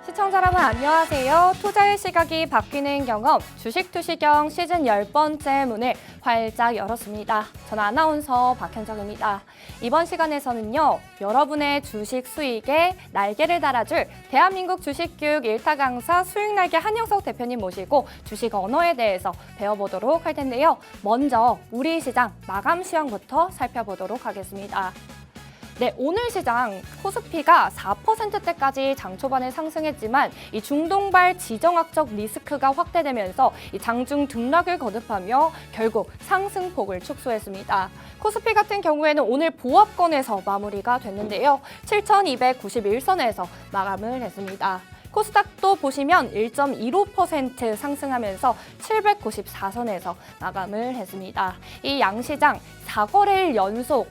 시청자 여러분 안녕하세요. 투자의 시각이 바뀌는 경험 주식투시경 시즌 10번째 문을 활짝 열었습니다. 저는 아나운서 박현정입니다. 이번 시간에서는요. 여러분의 주식 수익에 날개를 달아줄 대한민국 주식교육 1타 강사 수익날개 한영석 대표님 모시고 주식 언어에 대해서 배워보도록 할 텐데요. 먼저 우리 시장 마감 시황부터 살펴보도록 하겠습니다. 네, 오늘 시장 코스피가 4%대까지 장 초반에 상승했지만 이 중동발 지정학적 리스크가 확대되면서 이 장중 등락을 거듭하며 결국 상승폭을 축소했습니다. 코스피 같은 경우에는 오늘 보합권에서 마무리가 됐는데요. 7,291선에서 마감을 했습니다. 코스닥도 보시면 1.15% 상승하면서 794선에서 마감을 했습니다. 이 양시장 4거래일 연속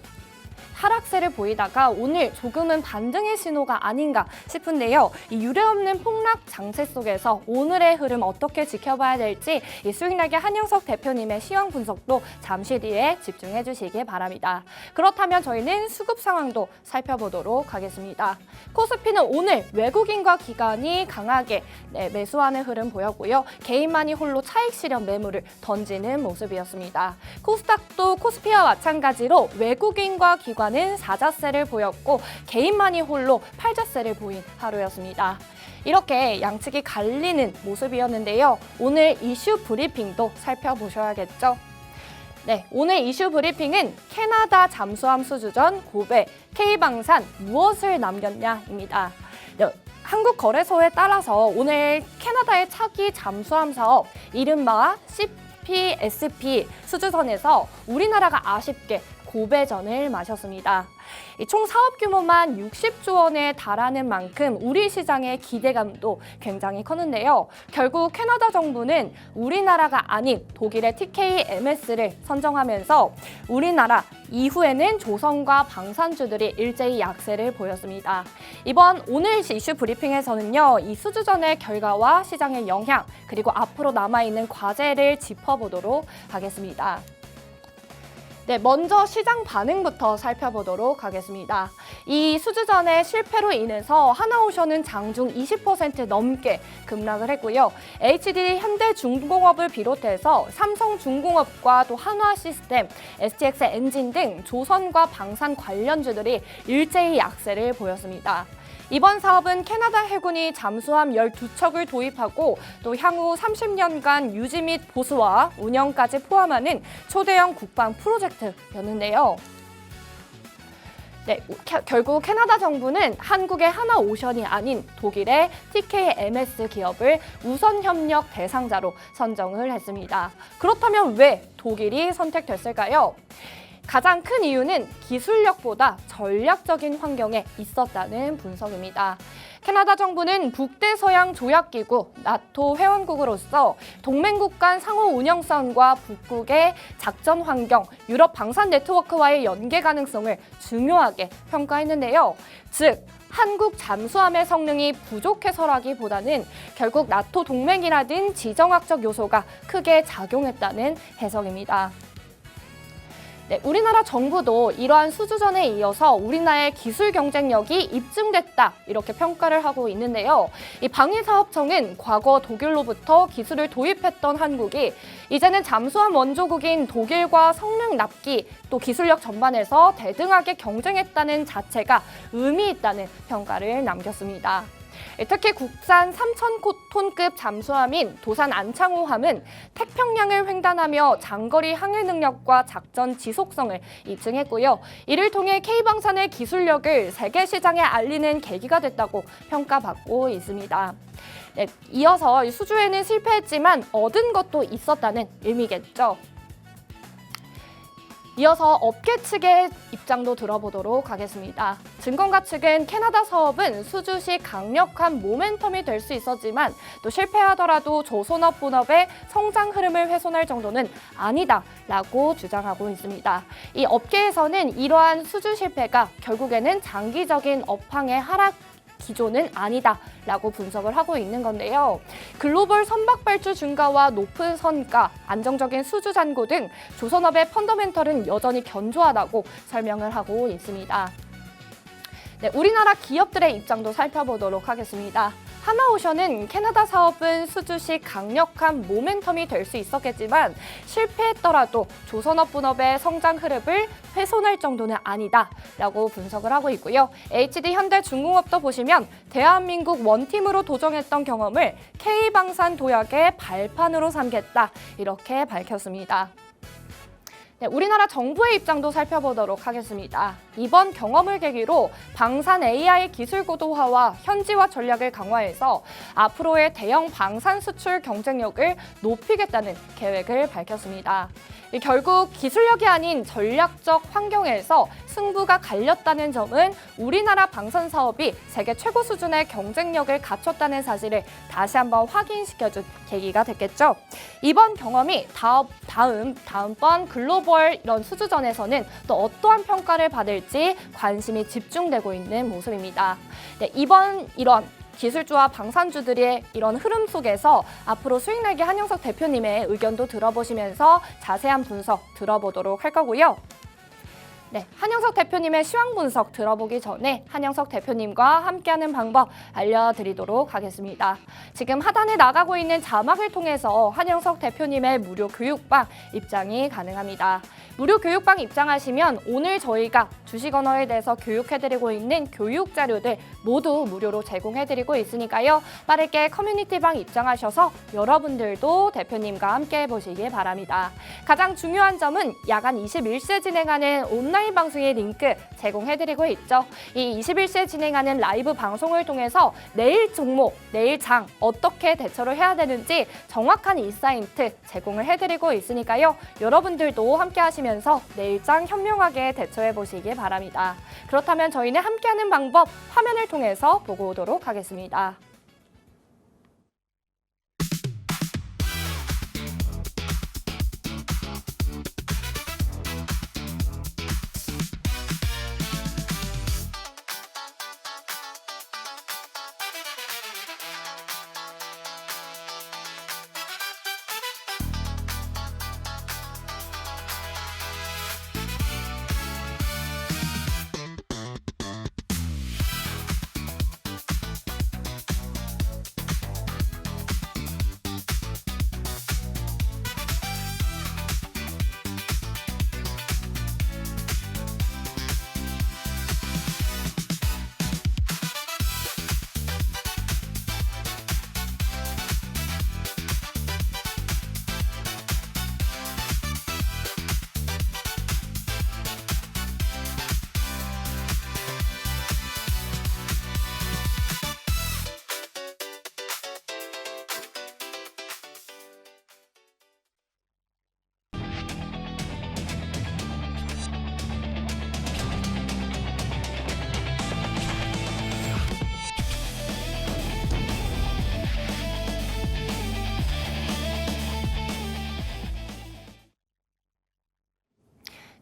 하락세를 보이다가 오늘 조금은 반등의 신호가 아닌가 싶은데요. 이 유례없는 폭락 장세 속에서 오늘의 흐름 어떻게 지켜봐야 될지 이 수익날개 한영석 대표님의 시황 분석도 잠시 뒤에 집중해 주시기 바랍니다. 그렇다면 저희는 수급 상황도 살펴보도록 하겠습니다. 코스피는 오늘 외국인과 기관이 강하게 매수하는 흐름 보였고요. 개인만이 홀로 차익 실현 매물을 던지는 모습이었습니다. 코스닥도 코스피와 마찬가지로 외국인과 기관 는 사자세를 보였고 개인만이 홀로 팔자세를 보인 하루였습니다. 이렇게 양측이 갈리는 모습이었는데요. 오늘 이슈 브리핑도 살펴보셔야겠죠. 네, 오늘 이슈 브리핑은 캐나다 잠수함 수주전 고배, K방산 무엇을 남겼냐입니다. 네, 한국거래소에 따라서 오늘 캐나다의 차기 잠수함 사업 이른바 CPSP 수주선에서 우리나라가 아쉽게 고배전을 마셨습니다. 총 사업 규모만 60조 원에 달하는 만큼 우리 시장의 기대감도 굉장히 컸는데요. 결국 캐나다 정부는 우리나라가 아닌 독일의 TKMS를 선정하면서 우리나라 이후에는 조선과 방산주들이 일제히 약세를 보였습니다. 오늘 이슈 브리핑에서는요. 이 수주전의 결과와 시장의 영향 그리고 앞으로 남아있는 과제를 짚어보도록 하겠습니다. 네, 먼저 시장 반응부터 살펴보도록 하겠습니다. 이 수주전의 실패로 인해서 하나오션은 장중 20% 넘게 급락을 했고요. HD 현대중공업을 비롯해서 삼성중공업과 또 한화시스템, STX 엔진 등 조선과 방산 관련주들이 일제히 약세를 보였습니다. 이번 사업은 캐나다 해군이 잠수함 12척을 도입하고 또 향후 30년간 유지 및 보수와 운영까지 포함하는 초대형 국방 프로젝트였는데요. 네, 결국 캐나다 정부는 한국의 하나오션이 아닌 독일의 TKMS 기업을 우선 협력 대상자로 선정을 했습니다. 그렇다면 왜 독일이 선택됐을까요? 가장 큰 이유는 기술력보다 전략적인 환경에 있었다는 분석입니다. 캐나다 정부는 북대서양 조약기구 나토 회원국으로서 동맹국 간 상호 운영성과 북극의 작전 환경, 유럽 방산 네트워크와의 연계 가능성을 중요하게 평가했는데요. 즉, 한국 잠수함의 성능이 부족해서라기보다는 결국 나토 동맹이라든 지정학적 요소가 크게 작용했다는 해석입니다. 네, 우리나라 정부도 이러한 수주전에 이어서 우리나라의 기술 경쟁력이 입증됐다 이렇게 평가를 하고 있는데요. 이 방위사업청은 과거 독일로부터 기술을 도입했던 한국이 이제는 잠수함 원조국인 독일과 성능 납기 또 기술력 전반에서 대등하게 경쟁했다는 자체가 의미 있다는 평가를 남겼습니다. 특히 국산 3,000톤급 잠수함인 도산 안창호함은 태평양을 횡단하며 장거리 항해 능력과 작전 지속성을 입증했고요. 이를 통해 K방산의 기술력을 세계 시장에 알리는 계기가 됐다고 평가받고 있습니다. 네, 이어서 수주에는 실패했지만 얻은 것도 있었다는 의미겠죠. 이어서 업계 측의 입장도 들어보도록 하겠습니다. 증권가 측은 캐나다 사업은 수주 시 강력한 모멘텀이 될 수 있었지만 또 실패하더라도 조선업 본업의 성장 흐름을 훼손할 정도는 아니다라고 주장하고 있습니다. 이 업계에서는 이러한 수주 실패가 결국에는 장기적인 업황의 하락 기조는 아니다라고 분석을 하고 있는 건데요. 글로벌 선박 발주 증가와 높은 선가, 안정적인 수주 잔고 등 조선업의 펀더멘털은 여전히 견조하다고 설명을 하고 있습니다. 네, 우리나라 기업들의 입장도 살펴보도록 하겠습니다. 하나오션은 캐나다 사업은 수주식 강력한 모멘텀이 될 수 있었겠지만 실패했더라도 조선업 분업의 성장 흐름을 훼손할 정도는 아니다라고 분석을 하고 있고요. HD 현대중공업도 보시면 대한민국 원팀으로 도정했던 경험을 K방산 도약의 발판으로 삼겠다 이렇게 밝혔습니다. 네, 우리나라 정부의 입장도 살펴보도록 하겠습니다. 이번 경험을 계기로 방산 AI 기술 고도화와 현지화 전략을 강화해서 앞으로의 대형 방산 수출 경쟁력을 높이겠다는 계획을 밝혔습니다. 결국 기술력이 아닌 전략적 환경에서 승부가 갈렸다는 점은 우리나라 방산 사업이 세계 최고 수준의 경쟁력을 갖췄다는 사실을 다시 한번 확인시켜준 계기가 됐겠죠. 이번 경험이 다음번 글로벌 이런 수주전에서는 또 어떠한 평가를 받을지 관심이 집중되고 있는 모습입니다. 네, 이번 이런 기술주와 방산주들의 이런 흐름 속에서 앞으로 수익내기 한영석 대표님의 의견도 들어보시면서 자세한 분석 들어보도록 할 거고요. 네, 한영석 대표님의 시황 분석 들어보기 전에 한영석 대표님과 함께하는 방법 알려드리도록 하겠습니다. 지금 하단에 나가고 있는 자막을 통해서 한영석 대표님의 무료 교육방 입장이 가능합니다. 무료 교육방 입장하시면 오늘 저희가 주식 언어에 대해서 교육해드리고 있는 교육 자료들 모두 무료로 제공해드리고 있으니까요. 빠르게 커뮤니티방 입장하셔서 여러분들도 대표님과 함께 해보시기 바랍니다. 가장 중요한 점은 야간 21시에 진행하는 온라인 방송의 링크 제공해드리고 있죠. 이 21시에 진행하는 라이브 방송을 통해서 내일 종목, 내일 장 어떻게 대처를 해야 되는지 정확한 인사이트 제공을 해드리고 있으니까요. 여러분들도 함께 하시면서 내일 장 현명하게 대처해 보시기 바랍니다. 그렇다면 저희는 함께하는 방법 화면을 통해서 보고 오도록 하겠습니다.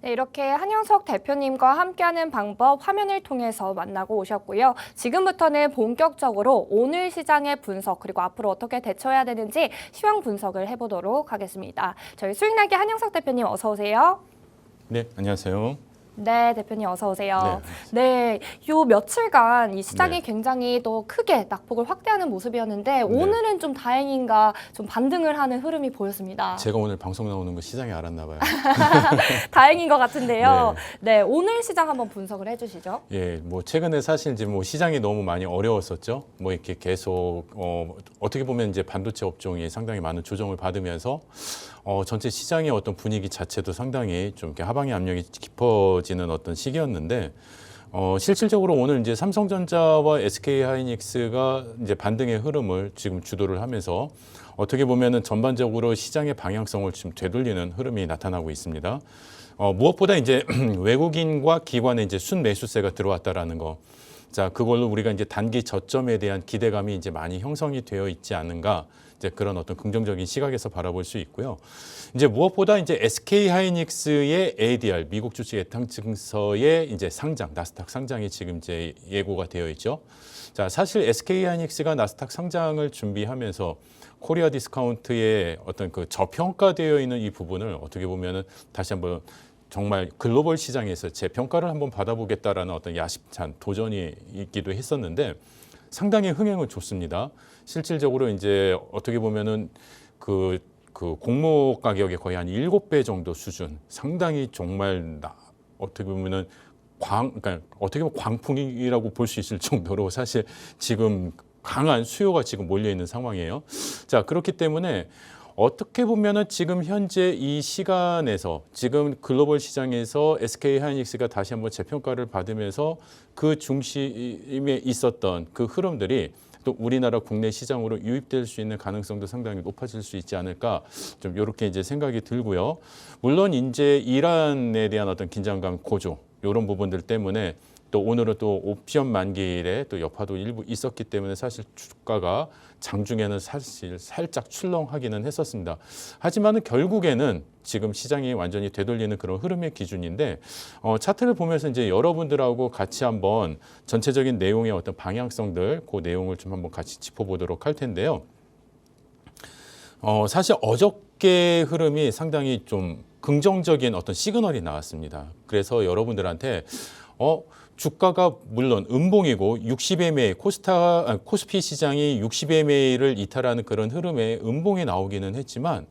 네, 이렇게 한영석 대표님과 함께하는 방법 화면을 통해서 만나고 오셨고요. 지금부터는 본격적으로 오늘 시장의 분석 그리고 앞으로 어떻게 대처해야 되는지 시황 분석을 해보도록 하겠습니다. 저희 수익날개 한영석 대표님 어서 오세요. 네, 안녕하세요. 네, 대표님 어서 오세요. 네, 요 며칠간 이 시장이 굉장히 또 크게 낙폭을 확대하는 모습이었는데 오늘은 좀 다행인가 좀 반등을 하는 흐름이 보였습니다. 제가 오늘 방송 나오는 거 시장이 알았나 봐요. 다행인 것 같은데요. 네, 오늘 시장 한번 분석을 해주시죠. 예, 뭐 최근에 사실 이제 뭐 시장이 너무 많이 어려웠었죠. 뭐 이렇게 계속 어떻게 보면 이제 반도체 업종이 상당히 많은 조정을 받으면서 전체 시장의 어떤 분위기 자체도 상당히 좀 이렇게 하방의 압력이 깊어지는 어떤 시기였는데 실질적으로 오늘 이제 삼성전자와 SK하이닉스가 이제 반등의 흐름을 지금 주도를 하면서 어떻게 보면은 전반적으로 시장의 방향성을 지금 되돌리는 흐름이 나타나고 있습니다. 무엇보다 이제 외국인과 기관의 이제 순매수세가 들어왔다라는 거. 자, 그걸로 우리가 이제 단기 저점에 대한 기대감이 이제 많이 형성이 되어 있지 않은가. 이제 그런 어떤 긍정적인 시각에서 바라볼 수 있고요. 이제 무엇보다 이제 SK하이닉스의 ADR 미국 주식 애당증서의 이제 상장, 나스닥 상장이 지금 이제 예고가 되어 있죠. 자, 사실 SK하이닉스가 나스닥 상장을 준비하면서 코리아 디스카운트의 어떤 그 저평가되어 있는 이 부분을 어떻게 보면은 다시 한번 정말 글로벌 시장에서 재평가를 한번 받아보겠다라는 어떤 야심찬 도전이 있기도 했었는데 상당히 흥행은 좋습니다. 실질적으로 이제 어떻게 보면은 그 공모 가격의 거의 한 7배 정도 수준, 상당히 정말 어떻게 보면은 그러니까 어떻게 보면 광풍이라고 볼 수 있을 정도로 사실 지금 강한 수요가 지금 몰려 있는 상황이에요. 자, 그렇기 때문에 어떻게 보면은 지금 현재 이 시간에서 지금 글로벌 시장에서 SK 하이닉스가 다시 한번 재평가를 받으면서 그 중심에 있었던 그 흐름들이 또 우리나라 국내 시장으로 유입될 수 있는 가능성도 상당히 높아질 수 있지 않을까, 좀 이렇게 이제 생각이 들고요. 물론 이제 이란에 대한 어떤 긴장감 고조 이런 부분들 때문에 또 오늘은 또 옵션 만기일에 또 여파도 일부 있었기 때문에 사실 주가가 장중에는 사실 살짝 출렁하기는 했었습니다. 하지만은 결국에는 지금 시장이 완전히 되돌리는 그런 흐름의 기준인데, 차트를 보면서 이제 여러분들하고 같이 한번 전체적인 내용의 어떤 방향성들, 그 내용을 좀 한번 같이 짚어보도록 할 텐데요. 사실 어저께 흐름이 상당히 좀 긍정적인 어떤 시그널이 나왔습니다. 그래서 여러분들한테 주가가 물론 음봉이고 60MA 코스피 시장이 60MA를 이탈하는 그런 흐름에 음봉이 나오기는 했지만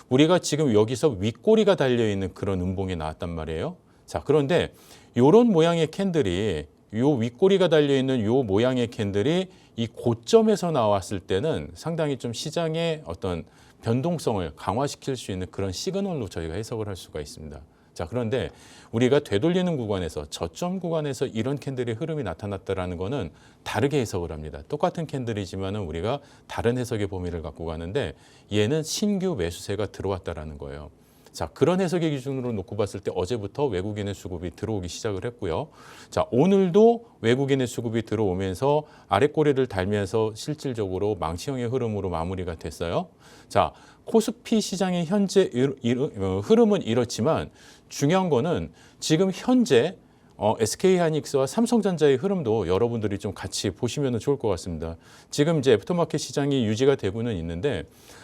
우리가 지금 여기서 윗꼬리가 달려 있는 그런 음봉이 나왔단 말이에요. 자, 그런데 이런 모양의 캔들이 요 윗꼬리가 달려 있는 요 모양의 캔들이 이 고점에서 나왔을 때는 상당히 좀 시장의 어떤 변동성을 강화시킬 수 있는 그런 시그널로 저희가 해석을 할 수가 있습니다. 자, 그런데 우리가 되돌리는 구간에서 저점 구간에서 이런 캔들의 흐름이 나타났다라는 거는 다르게 해석을 합니다. 똑같은 캔들이지만은 우리가 다른 해석의 범위를 갖고 가는데 얘는 신규 매수세가 들어왔다라는 거예요. 자, 그런 해석의 기준으로 놓고 봤을 때 어제부터 외국인의 수급이 들어오기 시작을 했고요. 자, 오늘도 외국인의 수급이 들어오면서 아랫꼬리를 달면서 실질적으로 망치형의 흐름으로 마무리가 됐어요. 자, 코스피 시장의 현재 흐름은 이렇지만 중요한 거는 지금 현재 SK하이닉스와 삼성전자의 흐름도 여러분들이 좀 같이 보시면 좋을 것 같습니다. 지금 이제 애프터마켓 시장이 유지가 되고는 있는데,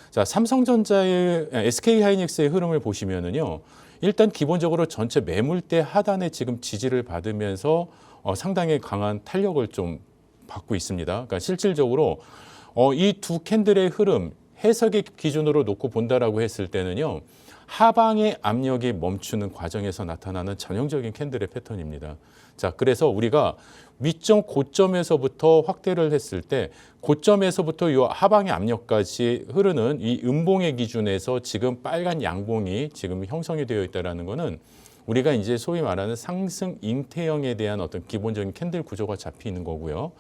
자, 삼성전자의 SK하이닉스의 흐름을 보시면은요, 일단 기본적으로 전체 매물대 하단에 지금 지지를 받으면서 상당히 강한 탄력을 좀 받고 있습니다. 그러니까 실질적으로 이 두 캔들의 흐름 해석의 기준으로 놓고 본다라고 했을 때는요, 하방의 압력이 멈추는 과정에서 나타나는 전형적인 캔들의 패턴입니다. 자, 그래서 우리가 위점 고점에서부터 확대를 했을 때 고점에서부터 이 하방의 압력까지 흐르는 이 음봉의 기준에서 지금 빨간 양봉이 지금 형성이 되어 있다는 것은 우리가 이제 소위 말하는 상승 잉태형에 대한 어떤 기본적인 캔들 구조가 잡히는 거고요.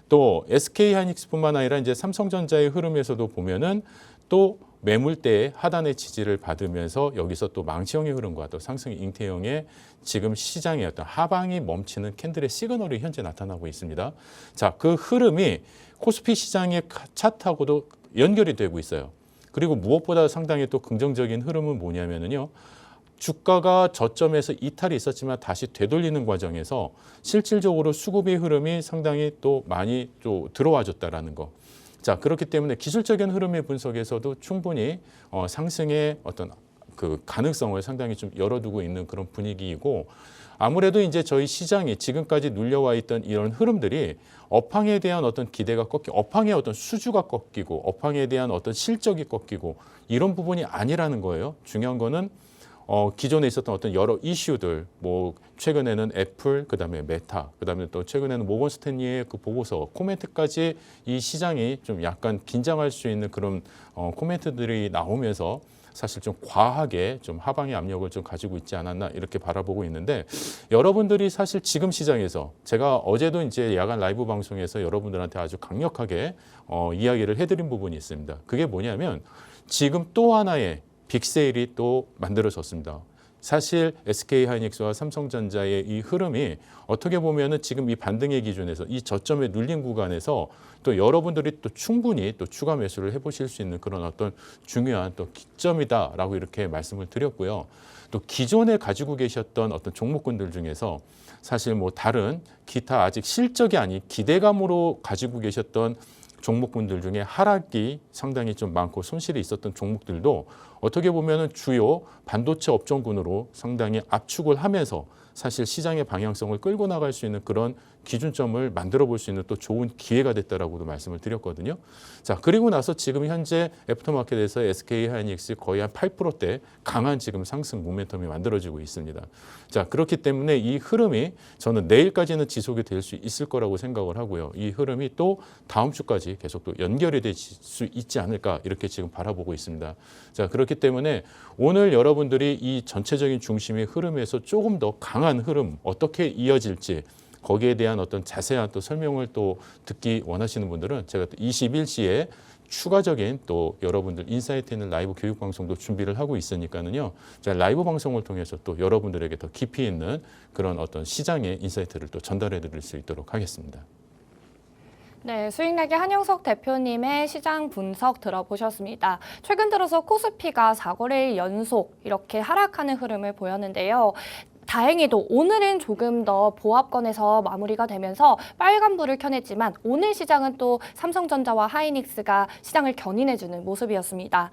또 SK하이닉스뿐만 아니라 이제 삼성전자의 흐름에서도 보면은 또 매물대의 하단의 지지를 받으면서 여기서 또 망치형의 흐름과 또 상승 잉태형의 지금 시장의 어떤 하방이 멈추는 캔들의 시그널이 현재 나타나고 있습니다. 자, 그 흐름이 코스피 시장의 차트하고도 연결이 되고 있어요. 그리고 무엇보다 상당히 또 긍정적인 흐름은 뭐냐면요, 주가가 저점에서 이탈이 있었지만 다시 되돌리는 과정에서 실질적으로 수급의 흐름이 상당히 또 많이 또 들어와줬다라는 거. 자, 그렇기 때문에 기술적인 흐름의 분석에서도 충분히 상승의 어떤 그 가능성을 상당히 좀 열어두고 있는 그런 분위기이고, 아무래도 이제 저희 시장이 지금까지 눌려와 있던 이런 흐름들이 업황에 대한 어떤 기대가 꺾이고, 업황의 어떤 수주가 꺾이고, 업황에 대한 어떤 실적이 꺾이고 이런 부분이 아니라는 거예요. 중요한 거는 기존에 있었던 어떤 여러 이슈들, 뭐 최근에는 애플, 그다음에 메타, 그다음에 또 최근에는 모건 스탠리의 그 보고서 코멘트까지 이 시장이 좀 약간 긴장할 수 있는 그런 코멘트들이 나오면서 사실 좀 과하게 좀 하방의 압력을 좀 가지고 있지 않았나 이렇게 바라보고 있는데, 여러분들이 사실 지금 시장에서 제가 어제도 이제 야간 라이브 방송에서 여러분들한테 아주 강력하게 이야기를 해드린 부분이 있습니다. 그게 뭐냐면 지금 또 하나의 빅세일이 또 만들어졌습니다. 사실 SK하이닉스와 삼성전자의 이 흐름이 어떻게 보면은 지금 이 반등의 기준에서 이 저점에 눌린 구간에서 또 여러분들이 또 충분히 또 추가 매수를 해보실 수 있는 그런 어떤 중요한 또 기점이다라고 이렇게 말씀을 드렸고요. 또 기존에 가지고 계셨던 어떤 종목군들 중에서 사실 뭐 다른 기타 아직 실적이 아닌 기대감으로 가지고 계셨던 종목군들 중에 하락이 상당히 좀 많고 손실이 있었던 종목들도 어떻게 보면은 주요 반도체 업종군으로 상당히 압축을 하면서 사실 시장의 방향성을 끌고 나갈 수 있는 그런 기준점을 만들어 볼 수 있는 또 좋은 기회가 됐다라고도 말씀을 드렸거든요. 자, 그리고 나서 지금 현재 애프터마켓에서 SK 하이닉스 거의 한 8%대 강한 지금 상승 모멘텀이 만들어지고 있습니다. 자, 그렇기 때문에 이 흐름이 저는 내일까지는 지속이 될 수 있을 거라고 생각을 하고요. 이 흐름이 또 다음 주까지 계속 또 연결이 될 수 있지 않을까 이렇게 지금 바라보고 있습니다. 자, 그렇기 때문에 오늘 여러분들이 이 전체적인 중심의 흐름에서 조금 더 강한 흐름 어떻게 이어질지 거기에 대한 어떤 자세한 또 설명을 또 듣기 원하시는 분들은 제가 또 21시에 추가적인 또 여러분들 인사이트 있는 라이브 교육 방송도 준비를 하고 있으니까는요. 제가 라이브 방송을 통해서 또 여러분들에게 더 깊이 있는 그런 어떤 시장의 인사이트를 또 전달해 드릴 수 있도록 하겠습니다. 네, 수익내기 한영석 대표님의 시장 분석 들어보셨습니다. 최근 들어서 코스피가 4거래일 연속 이렇게 하락하는 흐름을 보였는데요. 다행히도 오늘은 조금 더 보합권에서 마무리가 되면서 빨간불을 켜냈지만 오늘 시장은 또 삼성전자와 하이닉스가 시장을 견인해주는 모습이었습니다.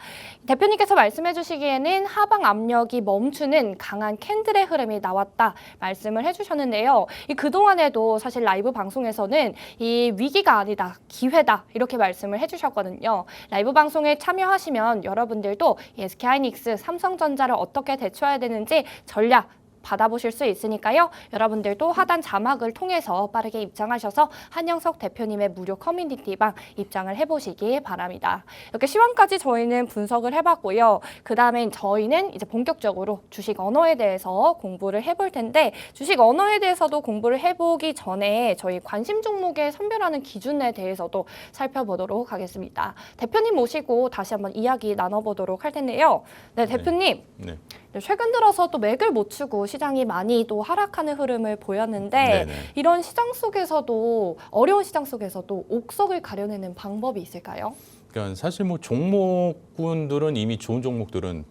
대표님께서 말씀해 주시기에는 하방 압력이 멈추는 강한 캔들의 흐름이 나왔다 말씀을 해주셨는데요. 그동안에도 사실 라이브 방송에서는 이 위기가 아니다, 기회다 이렇게 말씀을 해주셨거든요. 라이브 방송에 참여하시면 여러분들도 SK하이닉스, 삼성전자를 어떻게 대처해야 되는지 전략 받아보실 수 있으니까요. 여러분들도 하단 자막을 통해서 빠르게 입장하셔서 한영석 대표님의 무료 커뮤니티방 입장을 해보시기 바랍니다. 이렇게 시황까지 저희는 분석을 해봤고요. 그 다음에 저희는 이제 본격적으로 주식 언어에 대해서 공부를 해볼 텐데 주식 언어에 대해서도 공부를 해보기 전에 저희 관심 종목의 선별하는 기준에 대해서도 살펴보도록 하겠습니다. 대표님 모시고 다시 한번 이야기 나눠보도록 할 텐데요. 네, 대표님. 네. 최근 들어서 또 맥을 못 추고 시장이 많이 또 하락하는 흐름을 보였는데 네네. 이런 시장 속에서도 어려운 시장 속에서도 옥석을 가려내는 방법이 있을까요? 그러니까 사실 뭐 종목군들은 이미 좋은 종목들은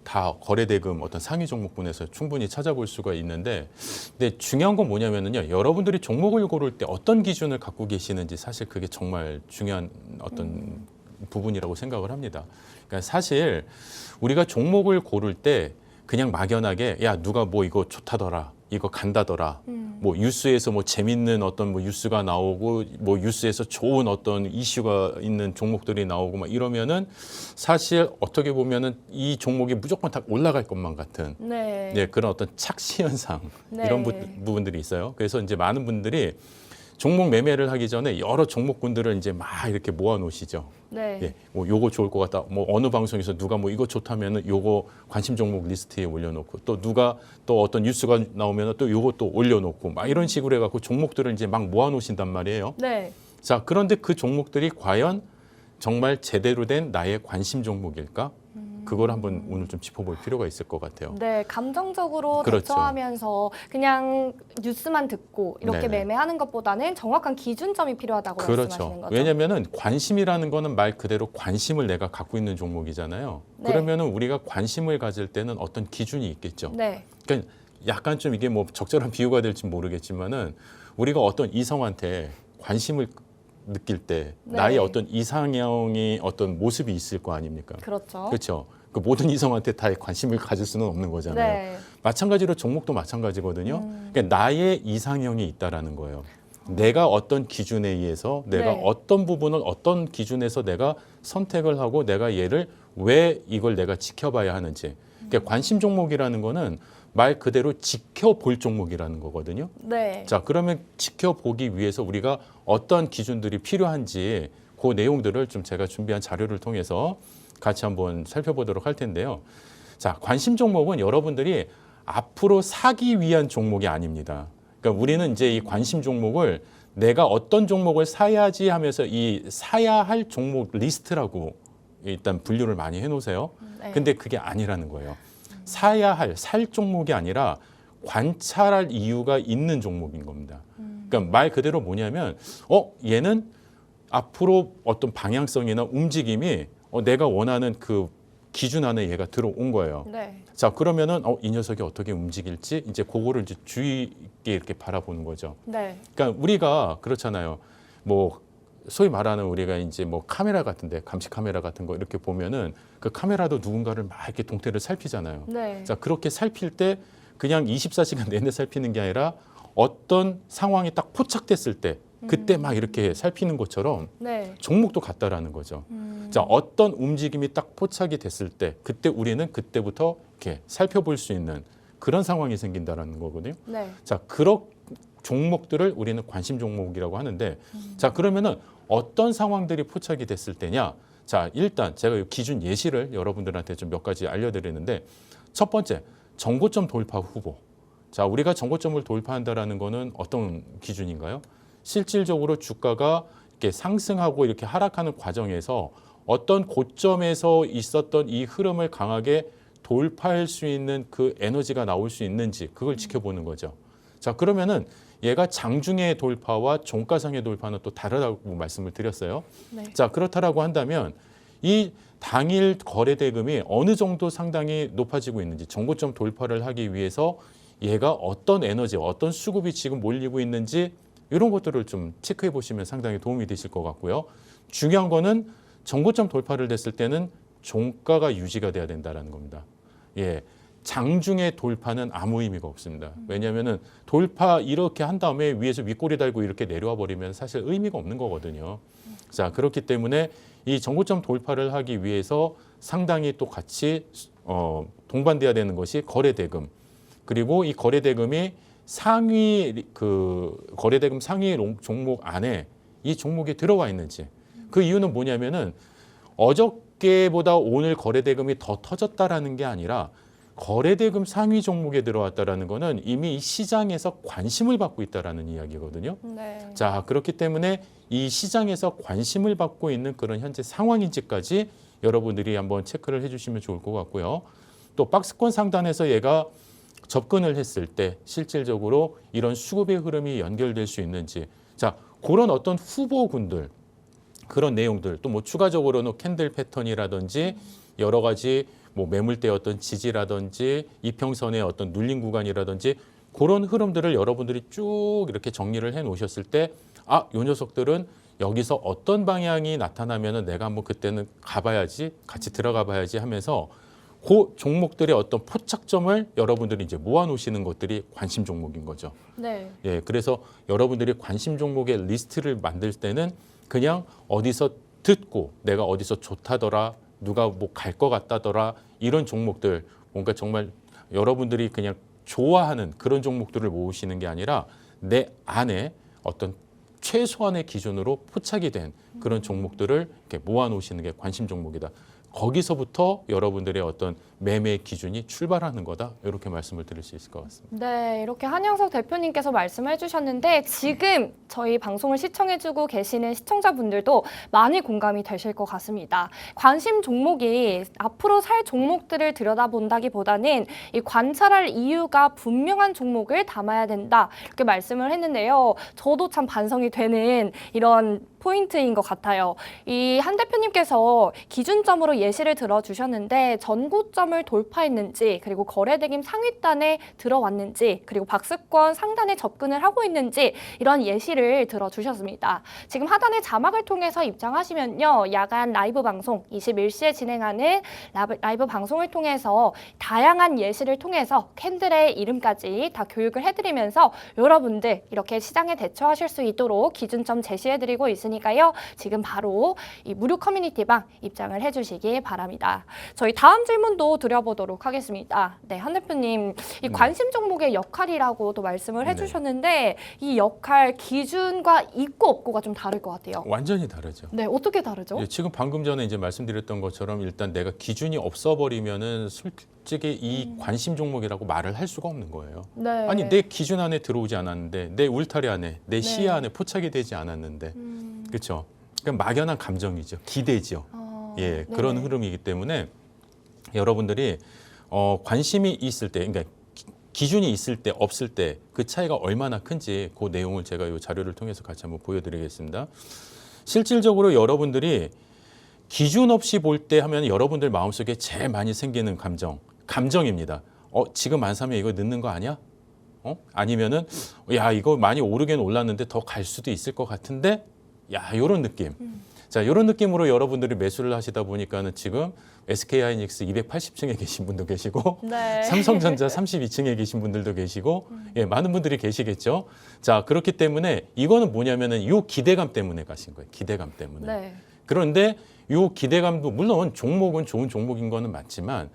다 거래대금 어떤 상위 종목군에서 충분히 찾아볼 수가 있는데 근데 중요한 건 뭐냐면은요. 여러분들이 종목을 고를 때 어떤 기준을 갖고 계시는지 사실 그게 정말 중요한 어떤 부분이라고 생각을 합니다. 그러니까 사실 우리가 종목을 고를 때 그냥 막연하게 야 누가 뭐 이거 좋다더라 이거 간다더라 뭐 뉴스에서 뭐 재밌는 어떤 뭐 뉴스가 나오고 뭐 뉴스에서 좋은 어떤 이슈가 있는 종목들이 나오고 막 이러면은 사실 어떻게 보면은 이 종목이 무조건 다 올라갈 것만 같은 네, 그런 어떤 착시 현상 이런 부분들이 있어요. 그래서 이제 많은 분들이 종목 매매를 하기 전에 여러 종목군들을 이제 막 이렇게 모아 놓으시죠. 네. 예, 뭐 요거 좋을 것 같다. 뭐 어느 방송에서 누가 뭐 이거 좋다면은 요거 관심 종목 리스트에 올려놓고 또 누가 또 어떤 뉴스가 나오면 또 요거 또 올려놓고 막 이런 식으로 해갖고 종목들을 이제 막 모아 놓으신단 말이에요. 네. 자, 그런데 그 종목들이 과연 정말 제대로 된 나의 관심 종목일까? 그걸 한번 오늘 좀 짚어볼 필요가 있을 것 같아요. 네, 감정적으로 그렇죠. 대처하면서 그냥 뉴스만 듣고 이렇게 네네. 매매하는 것보다는 정확한 기준점이 필요하다고 말씀하시는 그렇죠. 거죠? 왜냐하면은 관심이라는 거는 말 그대로 관심을 내가 갖고 있는 종목이잖아요. 네. 그러면은 우리가 관심을 가질 때는 어떤 기준이 있겠죠. 네. 그러니까 약간 좀 이게 뭐 적절한 비유가 될지 모르겠지만은 우리가 어떤 이성한테 관심을 느낄 때 네. 나의 어떤 이상형의 어떤 모습이 있을 거 아닙니까? 그렇죠. 그렇죠. 그 모든 이성한테 다 관심을 가질 수는 없는 거잖아요. 네. 마찬가지로 종목도 마찬가지거든요. 그러니까 나의 이상형이 있다라는 거예요. 내가 어떤 기준에 의해서 내가 네. 어떤 부분을 어떤 기준에서 내가 선택을 하고 내가 얘를 왜 이걸 내가 지켜봐야 하는지. 그러니까 관심 종목이라는 거는 말 그대로 지켜볼 종목이라는 거거든요. 네. 자, 그러면 지켜보기 위해서 우리가 어떤 기준들이 필요한지 그 내용들을 좀 제가 준비한 자료를 통해서 같이 한번 살펴보도록 할 텐데요. 자, 관심 종목은 여러분들이 앞으로 사기 위한 종목이 아닙니다. 그러니까 우리는 이제 이 관심 종목을 내가 어떤 종목을 사야지 하면서 이 사야 할 종목 리스트라고 일단 분류를 많이 해놓으세요. 네. 근데 그게 아니라는 거예요. 사야 할, 살 종목이 아니라 관찰할 이유가 있는 종목인 겁니다. 그러니까 말 그대로 뭐냐면 얘는 앞으로 어떤 방향성이나 움직임이 내가 원하는 그 기준 안에 얘가 들어온 거예요. 네. 자, 그러면은 이 녀석이 어떻게 움직일지 이제 그거를 이제 주의 있게 이렇게 바라보는 거죠. 네. 그러니까 우리가 그렇잖아요. 뭐 소위 말하는 우리가 이제 뭐 카메라 같은데 감시 카메라 같은 거 이렇게 보면은 그 카메라도 누군가를 막 이렇게 동태를 살피잖아요. 네. 자, 그렇게 살필 때 그냥 24시간 내내 살피는 게 아니라 어떤 상황이 딱 포착됐을 때 그때 막 이렇게 살피는 것처럼 네. 종목도 같다라는 거죠. 자, 어떤 움직임이 딱 포착이 됐을 때 그때 우리는 그때부터 이렇게 살펴볼 수 있는 그런 상황이 생긴다라는 거거든요. 네. 자, 그런 종목들을 우리는 관심 종목이라고 하는데 자, 그러면은 어떤 상황들이 포착이 됐을 때냐? 자, 일단 제가 이 기준 예시를 여러분들한테 좀 몇 가지 알려드리는데 첫 번째, 정고점 돌파 후보. 자, 우리가 정고점을 돌파한다라는 거는 어떤 기준인가요? 실질적으로 주가가 이렇게 상승하고 이렇게 하락하는 과정에서 어떤 고점에서 있었던 이 흐름을 강하게 돌파할 수 있는 그 에너지가 나올 수 있는지 그걸 지켜보는 거죠. 자, 그러면은 얘가 장중의 돌파와 종가상의 돌파는 또 다르다고 말씀을 드렸어요. 네. 자, 그렇다라고 한다면 이 당일 거래 대금이 어느 정도 상당히 높아지고 있는지 정고점 돌파를 하기 위해서 얘가 어떤 에너지, 어떤 수급이 지금 몰리고 있는지 이런 것들을 좀 체크해 보시면 상당히 도움이 되실 것 같고요. 중요한 거는 정고점 돌파를 됐을 때는 종가가 유지가 돼야 된다는 겁니다. 예, 장중의 돌파는 아무 의미가 없습니다. 왜냐하면은 돌파 이렇게 한 다음에 위에서 윗꼬리 달고 이렇게 내려와 버리면 사실 의미가 없는 거거든요. 자, 그렇기 때문에 이 정고점 돌파를 하기 위해서 상당히 또 같이 동반돼야 되는 것이 거래대금. 그리고 이 거래대금이 상위 거래대금 상위 종목 안에 이 종목이 들어와 있는지. 그 이유는 뭐냐면은 어저께보다 오늘 거래대금이 더 터졌다라는 게 아니라 거래대금 상위 종목에 들어왔다라는 거는 이미 시장에서 관심을 받고 있다라는 이야기거든요. 네. 자, 그렇기 때문에 이 시장에서 관심을 받고 있는 그런 현재 상황인지까지 여러분들이 한번 체크를 해주시면 좋을 것 같고요. 또 박스권 상단에서 얘가 접근을 했을 때 실질적으로 이런 수급의 흐름이 연결될 수 있는지, 자, 그런 어떤 후보군들, 그런 내용들, 또 뭐 추가적으로는 캔들 패턴이라든지 여러 가지 뭐 매물대 어떤 지지라든지 이평선의 어떤 눌림 구간이라든지 그런 흐름들을 여러분들이 쭉 이렇게 정리를 해 놓으셨을 때, 아, 요 녀석들은 여기서 어떤 방향이 나타나면은 내가 한번 그때는 가봐야지, 같이 들어가 봐야지 하면서 그 종목들의 어떤 포착점을 여러분들이 이제 모아 놓으시는 것들이 관심 종목인 거죠. 네. 예, 그래서 여러분들이 관심 종목의 리스트를 만들 때는 그냥 어디서 듣고 내가 어디서 좋다더라, 누가 뭐 갈 것 같다더라, 이런 종목들, 뭔가 정말 여러분들이 그냥 좋아하는 그런 종목들을 모으시는 게 아니라 내 안에 어떤 최소한의 기준으로 포착이 된 그런 종목들을 이렇게 모아 놓으시는 게 관심 종목이다. 거기서부터 여러분들의 어떤 매매 기준이 출발하는 거다. 이렇게 말씀을 드릴 수 있을 것 같습니다. 네, 이렇게 한영석 대표님께서 말씀해 주셨는데 지금 저희 방송을 시청해주고 계시는 시청자분들도 많이 공감이 되실 것 같습니다. 관심 종목이 앞으로 살 종목들을 들여다본다기보다는 이 관찰할 이유가 분명한 종목을 담아야 된다. 이렇게 말씀을 했는데요. 저도 참 반성이 되는 이런 포인트인 것 같아요. 이 한 대표님께서 기준점으로 예시를 들어주셨는데 전고점을 돌파했는지, 그리고 거래대금 상위단에 들어왔는지, 그리고 박스권 상단에 접근을 하고 있는지 이런 예시를 들어주셨습니다. 지금 하단의 자막을 통해서 입장하시면요, 야간 라이브 방송 21시에 진행하는 라이브 방송을 통해서 다양한 예시를 통해서 캔들의 이름까지 다 교육을 해드리면서 여러분들 이렇게 시장에 대처하실 수 있도록 기준점 제시해드리고 있으니까요, 지금 바로 이 무료 커뮤니티방 입장을 해주시기 바랍니다. 저희 다음 질문도 드려보도록 하겠습니다. 네, 한 대표님, 이 관심 종목의 역할이라고 또 말씀을 해주셨는데 이 역할 기준과 있고 없고가 좀 다를 것 같아요. 완전히 다르죠. 네, 어떻게 다르죠? 예, 지금 방금 전에 이제 말씀드렸던 것처럼 일단 내가 기준이 없어버리면은 솔직히 이 관심 종목이라고 말을 할 수가 없는 거예요. 네. 아니, 내 기준 안에 들어오지 않았는데, 내 울타리 안에, 내 시야 안에 포착이 되지 않았는데, 그렇죠? 그럼 막연한 감정이죠, 기대죠. 예, 그런 흐름이기 때문에 여러분들이 관심이 있을 때, 그러니까 기준이 있을 때, 없을 때 그 차이가 얼마나 큰지 그 내용을 제가 이 자료를 통해서 같이 한번 보여드리겠습니다. 실질적으로 여러분들이 기준 없이 볼 때 하면 여러분들 마음속에 제일 많이 생기는 감정입니다. 지금 안 사면 이거 늦는 거 아니야? 아니면은 야, 이거 많이 오르긴 올랐는데 더 갈 수도 있을 것 같은데, 야, 이런 느낌. 자, 이런 느낌으로 여러분들이 매수를 하시다 보니까는 지금 SK하이닉스 280층에 계신 분도 계시고 네. 삼성전자 32층에 계신 분들도 계시고 예, 많은 분들이 계시겠죠. 자, 그렇기 때문에 이거는 뭐냐면은 이 기대감 때문에 가신 거예요. 기대감 때문에. 네. 그런데 이 기대감도 물론 종목은 좋은 종목인 거는 맞지만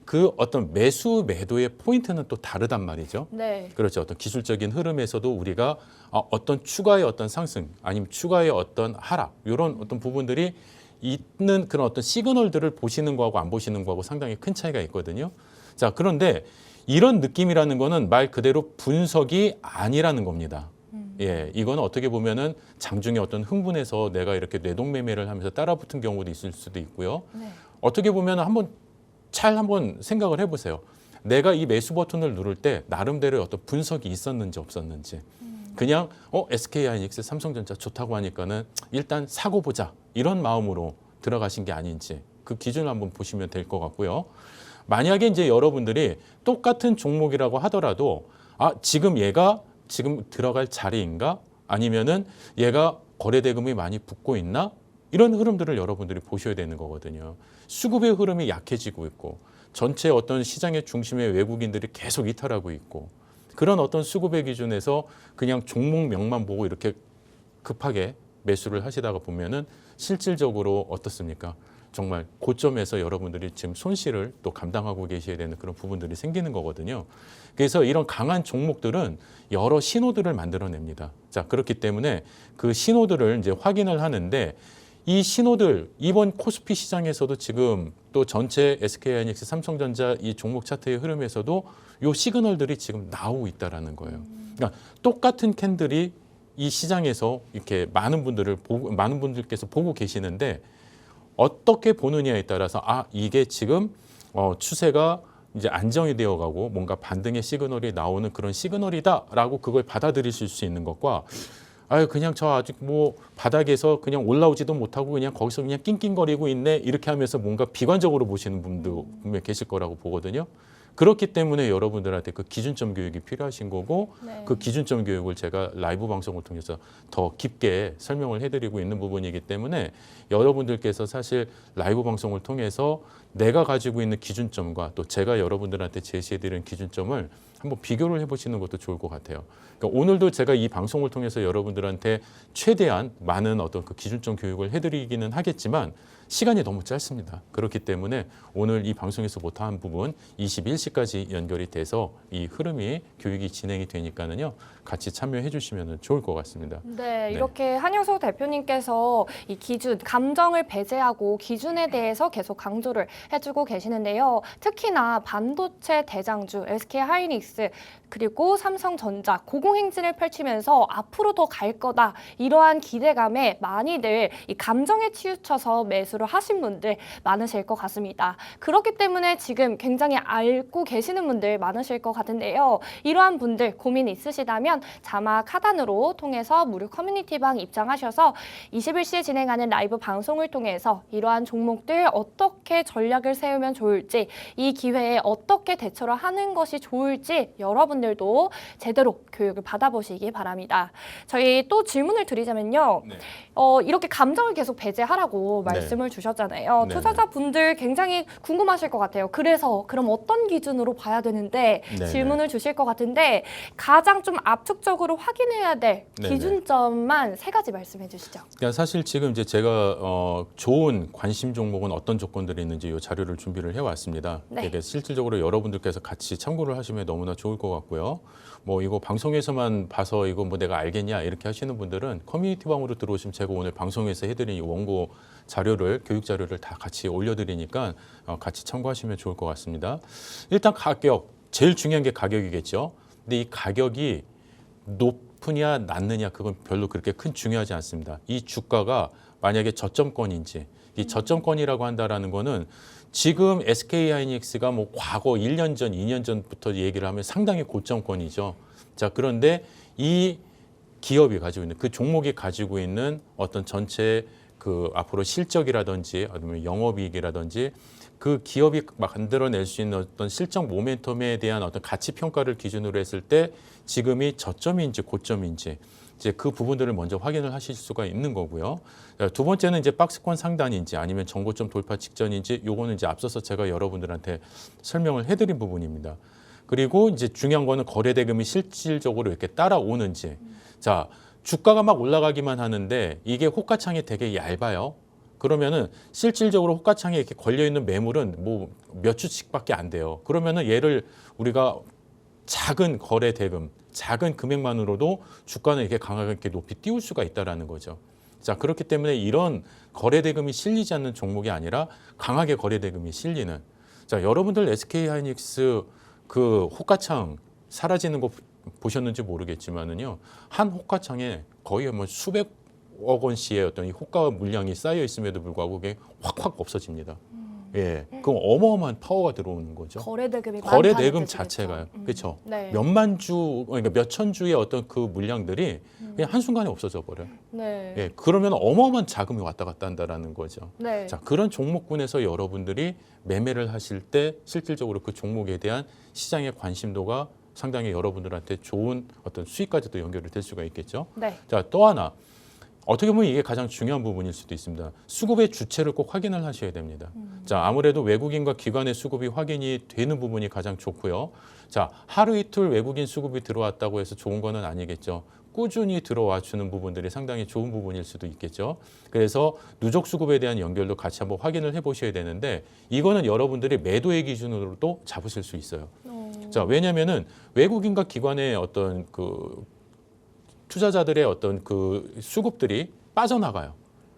그 어떤 매수 매도의 포인트는 또 다르단 말이죠. 네. 그렇죠. 어떤 기술적인 흐름에서도 우리가 어떤 추가의 어떤 상승 아니면 추가의 어떤 하락 이런 어떤 부분들이 있는 그런 어떤 시그널들을 보시는 거하고 안 보시는 거하고 상당히 큰 차이가 있거든요. 자, 그런데 이런 느낌이라는 거는 말 그대로 분석이 아니라는 겁니다. 예, 이거는 어떻게 보면은 장중에 어떤 흥분해서 내가 이렇게 뇌동매매를 하면서 따라붙은 경우도 있을 수도 있고요. 네. 어떻게 보면 한번 생각을 해보세요. 내가 이 매수 버튼을 누를 때 나름대로의 어떤 분석이 있었는지 없었는지. 그냥 SK하이닉스, 삼성전자 좋다고 하니까는 일단 사고 보자 이런 마음으로 들어가신 게 아닌지 그 기준을 한번 보시면 될 것 같고요. 만약에 이제 여러분들이 똑같은 종목이라고 하더라도 지금 얘가 지금 들어갈 자리인가 아니면은 얘가 거래 대금이 많이 붙고 있나 이런 흐름들을 여러분들이 보셔야 되는 거거든요. 수급의 흐름이 약해지고 있고 전체 어떤 시장의 중심에 외국인들이 계속 이탈하고 있고 그런 어떤 수급의 기준에서 그냥 종목명만 보고 이렇게 급하게 매수를 하시다가 보면은 실질적으로 어떻습니까? 정말 고점에서 여러분들이 지금 손실을 또 감당하고 계셔야 되는 그런 부분들이 생기는 거거든요. 그래서 이런 강한 종목들은 여러 신호들을 만들어냅니다. 자, 그렇기 때문에 그 신호들을 이제 확인을 하는데 이 신호들 이번 코스피 시장에서도 지금 또 전체 SK하이닉스, 삼성전자 이 종목 차트의 흐름에서도 요 시그널들이 지금 나오고 있다라는 거예요. 그러니까 똑같은 캔들이 이 시장에서 이렇게 많은 분들께서 보고 계시는데 어떻게 보느냐에 따라서 이게 지금 추세가 이제 안정이 되어가고 뭔가 반등의 시그널이 나오는 그런 시그널이다라고 그걸 받아들이실 수 있는 것과 그냥 저 아직 뭐 바닥에서 그냥 올라오지도 못하고 그냥 거기서 그냥 낑낑거리고 있네 이렇게 하면서 뭔가 비관적으로 보시는 분도 분명히 계실 거라고 보거든요. 그렇기 때문에 여러분들한테 그 기준점 교육이 필요하신 거고 네. 그 기준점 교육을 제가 라이브 방송을 통해서 더 깊게 설명을 해드리고 있는 부분이기 때문에 여러분들께서 사실 라이브 방송을 통해서 내가 가지고 있는 기준점과 또 제가 여러분들한테 제시해드리는 기준점을 한번 비교를 해보시는 것도 좋을 것 같아요. 그러니까 오늘도 제가 이 방송을 통해서 여러분들한테 최대한 많은 어떤 그 기준점 교육을 해드리기는 하겠지만 시간이 너무 짧습니다. 그렇기 때문에 오늘 이 방송에서 못한 부분 21시까지 연결이 돼서 이 흐름이 교육이 진행이 되니까는요. 같이 참여해 주시면 좋을 것 같습니다. 네, 이렇게 한영석 대표님께서 이 기준, 감정을 배제하고 기준에 대해서 계속 강조를 해주고 계시는데요. 특히나 반도체 대장주 SK하이닉스 그리고 삼성전자 고공행진을 펼치면서 앞으로 더 갈 거다 이러한 기대감에 많이들 이 감정에 치우쳐서 매수를 하신 분들 많으실 것 같습니다. 그렇기 때문에 지금 굉장히 알고 계시는 분들 많으실 것 같은데요. 이러한 분들 고민 있으시다면 자막 하단으로 통해서 무료 커뮤니티방 입장하셔서 21시에 진행하는 라이브 방송을 통해서 이러한 종목들 어떻게 전략을 세우면 좋을지 이 기회에 어떻게 대처를 하는 것이 좋을지 여러분들도 제대로 교육을 받아보시기 바랍니다. 저희 또 질문을 드리자면요. 네. 이렇게 감정을 계속 배제하라고 말씀을 주셨잖아요. 네. 투자자분들 굉장히 궁금하실 것 같아요. 그래서 그럼 어떤 기준으로 봐야 되는데 네. 질문을 주실 것 같은데 가장 좀 압축적으로 확인해야 될 네. 기준점만 세 가지 말씀해 주시죠. 그러니까 사실 지금 이제 제가 좋은 관심 종목은 어떤 조건들이 있는지 이 자료를 준비를 해왔습니다. 네. 이게 실질적으로 여러분들께서 같이 참고를 하시면 너무나 좋을 것 같고요. 뭐 이거 방송에서만 봐서 이거 뭐 내가 알겠냐 이렇게 하시는 분들은 커뮤니티방으로 들어오시면 제가 오늘 방송에서 해드린 이 원고 자료를 교육 자료를 다 같이 올려드리니까 같이 참고하시면 좋을 것 같습니다. 일단 가격 제일 중요한 게 가격이겠죠. 근데 이 가격이 높으냐 낮느냐 그건 별로 그렇게 큰 중요하지 않습니다. 이 주가가 만약에 저점권인지 이 저점권이라고 한다라는 거는 지금 SK하이닉스가 뭐 과거 1년 전, 2년 전부터 얘기를 하면 상당히 고점권이죠. 자, 그런데 이 기업이 가지고 있는 그 종목이 가지고 있는 어떤 전체 그 앞으로 실적이라든지 아니면 영업이익이라든지 그 기업이 만들어낼 수 있는 어떤 실적 모멘텀에 대한 어떤 가치 평가를 기준으로 했을 때 지금이 저점인지 고점인지 이제 그 부분들을 먼저 확인을 하실 수가 있는 거고요. 두 번째는 이제 박스권 상단인지 아니면 정고점 돌파 직전인지 요거는 이제 앞서서 제가 여러분들한테 설명을 해드린 부분입니다. 그리고 이제 중요한 거는 거래 대금이 실질적으로 이렇게 따라오는지. 자, 주가가 막 올라가기만 하는데 이게 호가창이 되게 얇아요. 그러면은 실질적으로 호가창에 이렇게 걸려 있는 매물은 뭐 몇 주씩밖에 안 돼요. 그러면은 얘를 우리가 작은 거래 대금, 작은 금액만으로도 주가는 이렇게 강하게 높이 띄울 수가 있다라는 거죠. 자, 그렇기 때문에 이런 거래 대금이 실리지 않는 종목이 아니라 강하게 거래 대금이 실리는. 자, 여러분들 SK 하이닉스 그 호가창 사라지는 거 보셨는지 모르겠지만은요, 한 호가창에 거의 뭐 수백억 원씩의 어떤 이 호가 물량이 쌓여 있음에도 불구하고 그게 확확 없어집니다. 예, 그럼 어마어마한 파워가 들어오는 거죠. 거래 대금이 거래 많다는 대금 뜻이겠죠. 자체가요. 그렇죠. 네. 몇만 주, 그러니까 몇천 주의 어떤 그 물량들이 그냥 한순간에 없어져 버려요. 네. 예, 그러면 어마어마한 자금이 왔다 갔다 한다라는 거죠. 네. 자, 그런 종목군에서 여러분들이 매매를 하실 때 실질적으로 그 종목에 대한 시장의 관심도가 상당히 여러분들한테 좋은 어떤 수익까지도 연결이 될 수가 있겠죠. 네. 자, 또 하나. 어떻게 보면 이게 가장 중요한 부분일 수도 있습니다. 수급의 주체를 꼭 확인을 하셔야 됩니다. 자, 아무래도 외국인과 기관의 수급이 확인이 되는 부분이 가장 좋고요. 자, 하루 이틀 외국인 수급이 들어왔다고 해서 좋은 거는 아니겠죠. 꾸준히 들어와 주는 부분들이 상당히 좋은 부분일 수도 있겠죠. 그래서 누적 수급에 대한 연결도 같이 한번 확인을 해보셔야 되는데 이거는 여러분들이 매도의 기준으로도 잡으실 수 있어요. 자, 왜냐면은 외국인과 기관의 어떤 그 투자자들의 어떤 그 수급들이 빠져나가요.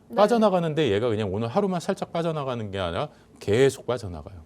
네. 빠져나가는데 얘가 그냥 오늘 하루만 살짝 빠져나가는 게 아니라 계속 빠져나가요.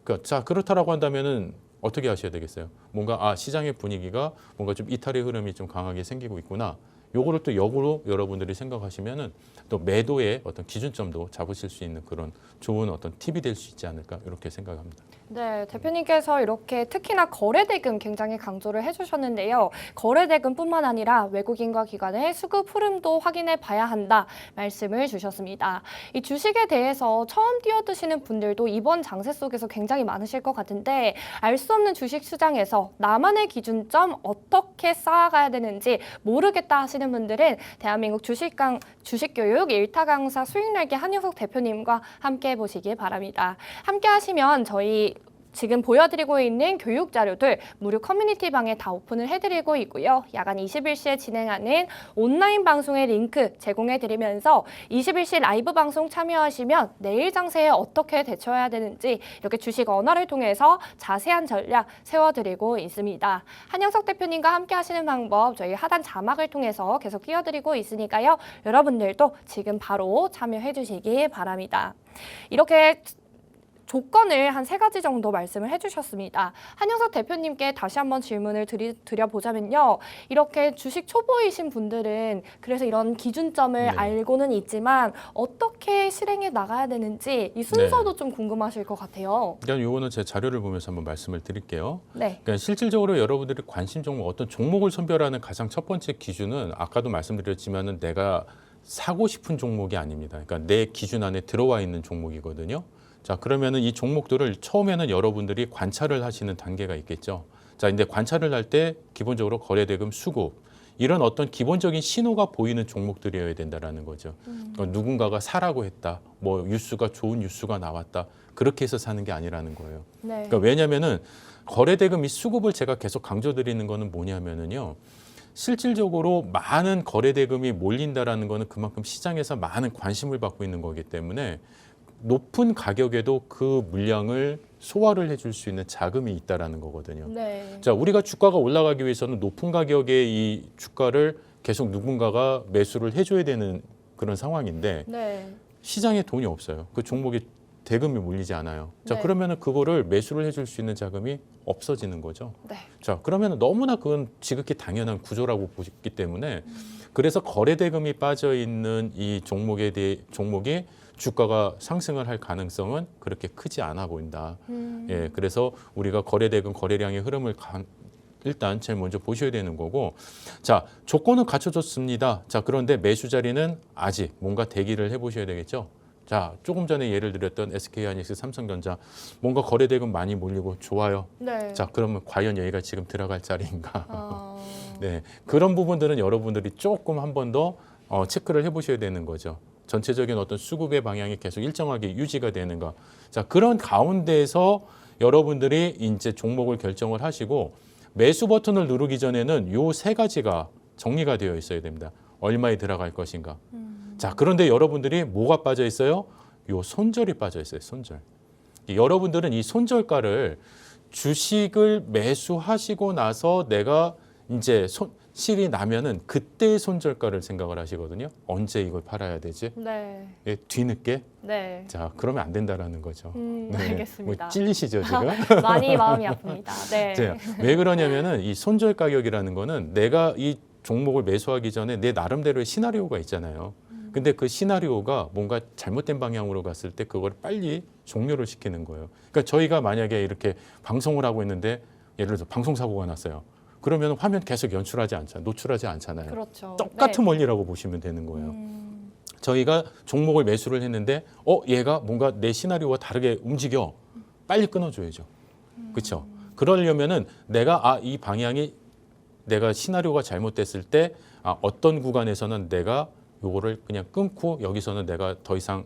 그러니까 자, 그렇다라고 한다면은 어떻게 하셔야 되겠어요? 뭔가 시장의 분위기가 뭔가 좀 이탈의 흐름이 좀 강하게 생기고 있구나. 요거를 또 역으로 여러분들이 생각하시면은 또 매도의 어떤 기준점도 잡으실 수 있는 그런 좋은 어떤 팁이 될 수 있지 않을까 이렇게 생각합니다. 네, 대표님께서 이렇게 특히나 거래대금 굉장히 강조를 해주셨는데요. 거래대금뿐만 아니라 외국인과 기관의 수급 흐름도 확인해 봐야 한다 말씀을 주셨습니다. 이 주식에 대해서 처음 뛰어드시는 분들도 이번 장세 속에서 굉장히 많으실 것 같은데 알 수 없는 주식 시장에서 나만의 기준점 어떻게 쌓아가야 되는지 모르겠다 하시는 분들은 대한민국 주식교육 1타 강사 수익날개 한효석 대표님과 함께 해보시기 바랍니다. 함께 하시면 저희 지금 보여드리고 있는 교육 자료들 무료 커뮤니티 방에 다 오픈을 해드리고 있고요. 야간 21시에 진행하는 온라인 방송의 링크 제공해드리면서 21시 라이브 방송 참여하시면 내일 장세에 어떻게 대처해야 되는지 이렇게 주식 언어를 통해서 자세한 전략 세워드리고 있습니다. 한영석 대표님과 함께 하시는 방법 저희 하단 자막을 통해서 계속 띄워드리고 있으니까요. 여러분들도 지금 바로 참여해주시기 바랍니다. 이렇게 조건을 한 3가지 정도 말씀을 해주셨습니다. 한영석 대표님께 다시 한번 질문을 드려보자면요. 이렇게 주식 초보이신 분들은 그래서 이런 기준점을 네. 알고는 있지만 어떻게 실행해 나가야 되는지 이 순서도 좀 궁금하실 것 같아요. 일단 요거는 제 자료를 보면서 한번 말씀을 드릴게요. 네. 그러니까 실질적으로 여러분들이 관심 종목, 어떤 종목을 선별하는 가장 첫 번째 기준은 아까도 말씀드렸지만은 내가 사고 싶은 종목이 아닙니다. 그러니까 내 기준 안에 들어와 있는 종목이거든요. 자, 그러면은 이 종목들을 처음에는 여러분들이 관찰을 하시는 단계가 있겠죠. 자, 근데 관찰을 할 때 기본적으로 거래대금 수급 이런 어떤 기본적인 신호가 보이는 종목들이어야 된다라는 거죠. 누군가가 사라고 했다. 뭐 뉴스가 좋은 뉴스가 나왔다. 그렇게 해서 사는 게 아니라는 거예요. 네. 그러니까 왜냐면은 거래대금 이 수급을 제가 계속 강조드리는 거는 뭐냐면은요. 실질적으로 많은 거래대금이 몰린다라는 거는 그만큼 시장에서 많은 관심을 받고 있는 거기 때문에 높은 가격에도 그 물량을 소화를 해줄 수 있는 자금이 있다라는 거거든요. 네. 자, 우리가 주가가 올라가기 위해서는 높은 가격의 이 주가를 계속 누군가가 매수를 해줘야 되는 그런 상황인데 네. 시장에 돈이 없어요. 그 종목에 대금이 몰리지 않아요. 자, 네. 그러면은 그거를 매수를 해줄 수 있는 자금이 없어지는 거죠. 네. 자, 그러면은 너무나 그건 지극히 당연한 구조라고 보기 때문에 그래서 거래 대금이 빠져 있는 이 종목이 주가가 상승을 할 가능성은 그렇게 크지 않아 보인다. 예, 그래서 우리가 거래 대금 거래량의 흐름을 일단 제일 먼저 보셔야 되는 거고, 자, 조건은 갖춰졌습니다. 자, 그런데 매수 자리는 아직 뭔가 대기를 해보셔야 되겠죠. 자, 조금 전에 예를 들었던 SK하이닉스, 삼성전자 뭔가 거래 대금 많이 몰리고 좋아요. 네. 자, 그러면 과연 여기가 지금 들어갈 자리인가? 네, 그런 부분들은 여러분들이 조금 한 번 더 체크를 해보셔야 되는 거죠. 전체적인 어떤 수급의 방향이 계속 일정하게 유지가 되는가. 자, 그런 가운데에서 여러분들이 이제 종목을 결정을 하시고 매수 버튼을 누르기 전에는 요 세 가지가 정리가 되어 있어야 됩니다. 얼마에 들어갈 것인가. 자, 그런데 여러분들이 뭐가 빠져 있어요? 요 손절이 빠져 있어요. 손절. 여러분들은 이 손절가를 주식을 매수하시고 나서 내가 이제 실이 나면은 그때 손절가를 생각을 하시거든요. 언제 이걸 팔아야 되지? 네. 예, 뒤늦게? 네. 자, 그러면 안 된다라는 거죠. 네. 알겠습니다. 뭐 찔리시죠, 지금? 많이 마음이 아픕니다. 네. 자, 왜 그러냐면은 이 손절 가격이라는 거는 내가 이 종목을 매수하기 전에 내 나름대로의 시나리오가 있잖아요. 근데 그 시나리오가 뭔가 잘못된 방향으로 갔을 때 그걸 빨리 종료를 시키는 거예요. 그러니까 저희가 만약에 이렇게 방송을 하고 있는데 예를 들어서 방송사고가 났어요. 그러면 화면 계속 노출하지 않잖아요. 그렇죠. 똑같은 원리라고 보시면 되는 거예요. 저희가 종목을 매수를 했는데 얘가 뭔가 내 시나리오와 다르게 움직여. 빨리 끊어줘야죠. 그렇죠? 그러려면은 내가 이 방향이 내가 시나리오가 잘못됐을 때 어떤 구간에서는 내가 요거를 그냥 끊고 여기서는 내가 더 이상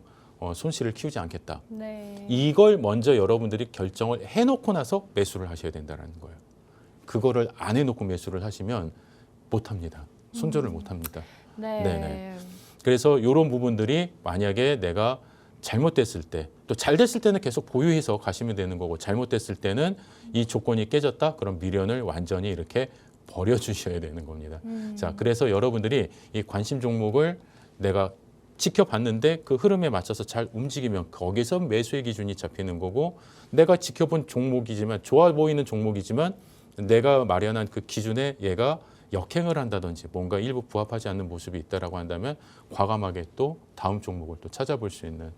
손실을 키우지 않겠다. 네. 이걸 먼저 여러분들이 결정을 해놓고 나서 매수를 하셔야 된다는 거예요. 그거를 안 해놓고 매수를 하시면 못합니다. 손절을 못합니다. 네. 네네. 그래서 이런 부분들이 만약에 내가 잘못됐을 때, 또 잘 됐을 때는 계속 보유해서 가시면 되는 거고 잘못됐을 때는 이 조건이 깨졌다? 그럼 미련을 완전히 이렇게 버려주셔야 되는 겁니다. 자, 그래서 여러분들이 이 관심 종목을 내가 지켜봤는데 그 흐름에 맞춰서 잘 움직이면 거기서 매수의 기준이 잡히는 거고 내가 지켜본 종목이지만 좋아 보이는 종목이지만 내가 마련한 그 기준에 얘가 역행을 한다든지 뭔가 일부 부합하지 않는 모습이 있다라고 한다면 과감하게 또 다음 종목을 또 찾아볼 수 있는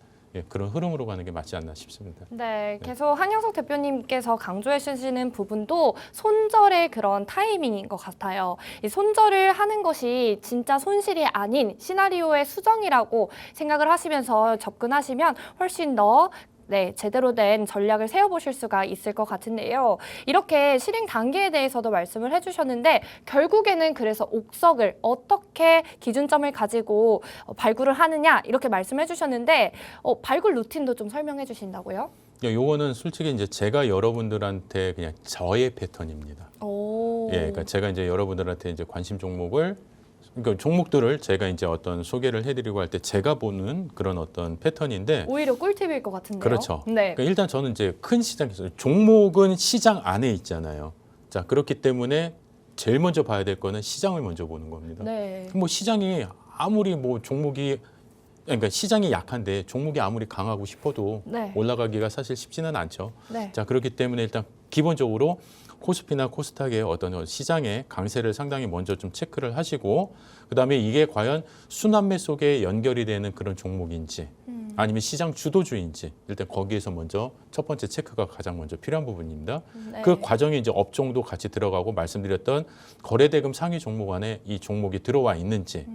그런 흐름으로 가는 게 맞지 않나 싶습니다. 네, 계속 한영석 대표님께서 강조해 주시는 부분도 손절의 그런 타이밍인 것 같아요. 이 손절을 하는 것이 진짜 손실이 아닌 시나리오의 수정이라고 생각을 하시면서 접근하시면 훨씬 더 제대로 된 전략을 세워보실 수가 있을 것 같은데요. 이렇게 실행 단계에 대해서도 말씀을 해주셨는데 결국에는 그래서 옥석을 어떻게 기준점을 가지고 발굴을 하느냐 이렇게 말씀해 주셨는데 발굴 루틴도 좀 설명해 주신다고요? 요거는 솔직히 이제 제가 여러분들한테 그냥 저의 패턴입니다. 오. 예, 그러니까 제가 이제 여러분들한테 이제 관심 종목을 그러니까 종목들을 제가 이제 어떤 소개를 해드리고 할 때 제가 보는 그런 어떤 패턴인데 오히려 꿀팁일 것 같은데요. 그렇죠. 네. 그러니까 일단 저는 이제 큰 시장에서 종목은 시장 안에 있잖아요. 자, 그렇기 때문에 제일 먼저 봐야 될 거는 시장을 먼저 보는 겁니다. 네. 뭐 시장이 아무리 뭐 종목이 그러니까 시장이 약한데 종목이 아무리 강하고 싶어도 네. 올라가기가 사실 쉽지는 않죠. 네. 자, 그렇기 때문에 일단 기본적으로 코스피나 코스닥의 어떤 시장의 강세를 상당히 먼저 좀 체크를 하시고 그다음에 이게 과연 순환매 속에 연결이 되는 그런 종목인지 아니면 시장 주도주인지 일단 거기에서 먼저 첫 번째 체크가 가장 먼저 필요한 부분입니다. 네. 그 과정에 이제 업종도 같이 들어가고 말씀드렸던 거래대금 상위 종목 안에 이 종목이 들어와 있는지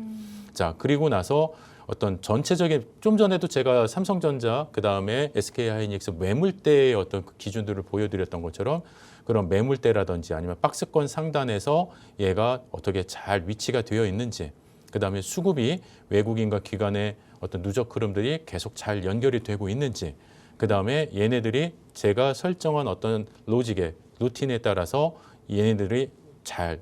자, 그리고 나서 어떤 전체적인 좀 전에도 제가 삼성전자 그다음에 SK하이닉스 매물대의 어떤 그 기준들을 보여드렸던 것처럼 그런 매물대라든지 아니면 박스권 상단에서 얘가 어떻게 잘 위치가 되어 있는지 그다음에 수급이 외국인과 기관의 어떤 누적 흐름들이 계속 잘 연결이 되고 있는지 그다음에 얘네들이 제가 설정한 어떤 로직의 루틴에 따라서 얘네들이 잘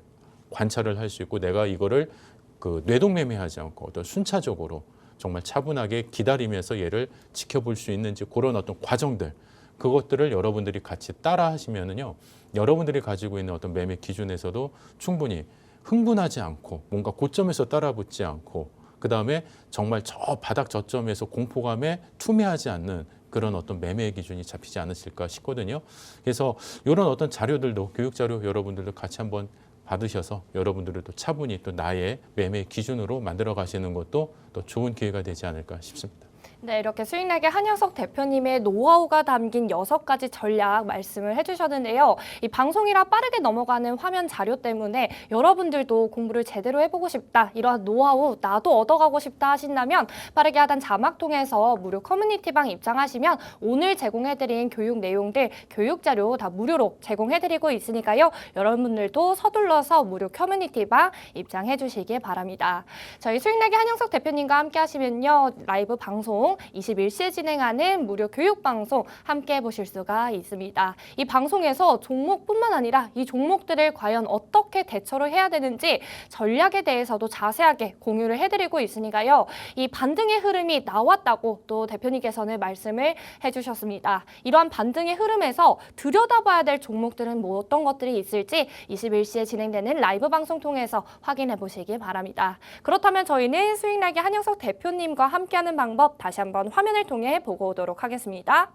관찰을 할 수 있고 내가 이거를 그 뇌동매매하지 않고 어떤 순차적으로 정말 차분하게 기다리면서 얘를 지켜볼 수 있는지 그런 어떤 과정들 그것들을 여러분들이 같이 따라 하시면은요 여러분들이 가지고 있는 어떤 매매 기준에서도 충분히 흥분하지 않고 뭔가 고점에서 따라붙지 않고 그다음에 정말 저 바닥 저점에서 공포감에 투매하지 않는 그런 어떤 매매 기준이 잡히지 않으실까 싶거든요. 그래서 이런 어떤 자료들도 교육 자료 여러분들도 같이 한번 받으셔서 여러분들도 또 차분히 또 나의 매매 기준으로 만들어 가시는 것도 또 좋은 기회가 되지 않을까 싶습니다. 네, 이렇게 수익내기 한영석 대표님의 노하우가 담긴 6가지 전략 말씀을 해주셨는데요. 이 방송이라 빠르게 넘어가는 화면 자료 때문에 여러분들도 공부를 제대로 해보고 싶다, 이러한 노하우 나도 얻어가고 싶다 하신다면 빠르게 하단 자막 통해서 무료 커뮤니티방 입장하시면 오늘 제공해드린 교육 내용들, 교육 자료 다 무료로 제공해드리고 있으니까요. 여러분들도 서둘러서 무료 커뮤니티방 입장해주시기 바랍니다. 저희 수익내기 한영석 대표님과 함께 하시면요. 라이브 방송 21시에 진행하는 무료 교육방송 함께 보실 수가 있습니다. 이 방송에서 종목뿐만 아니라 이 종목들을 과연 어떻게 대처를 해야 되는지 전략에 대해서도 자세하게 공유를 해드리고 있으니까요. 이 반등의 흐름이 나왔다고 또 대표님께서는 말씀을 해주셨습니다. 이러한 반등의 흐름에서 들여다봐야 될 종목들은 뭐 어떤 것들이 있을지 21시에 진행되는 라이브 방송 통해서 확인해 보시기 바랍니다. 그렇다면 저희는 수익내기 한영석 대표님과 함께하는 방법 다시 한번 화면을 통해 보고 오도록 하겠습니다.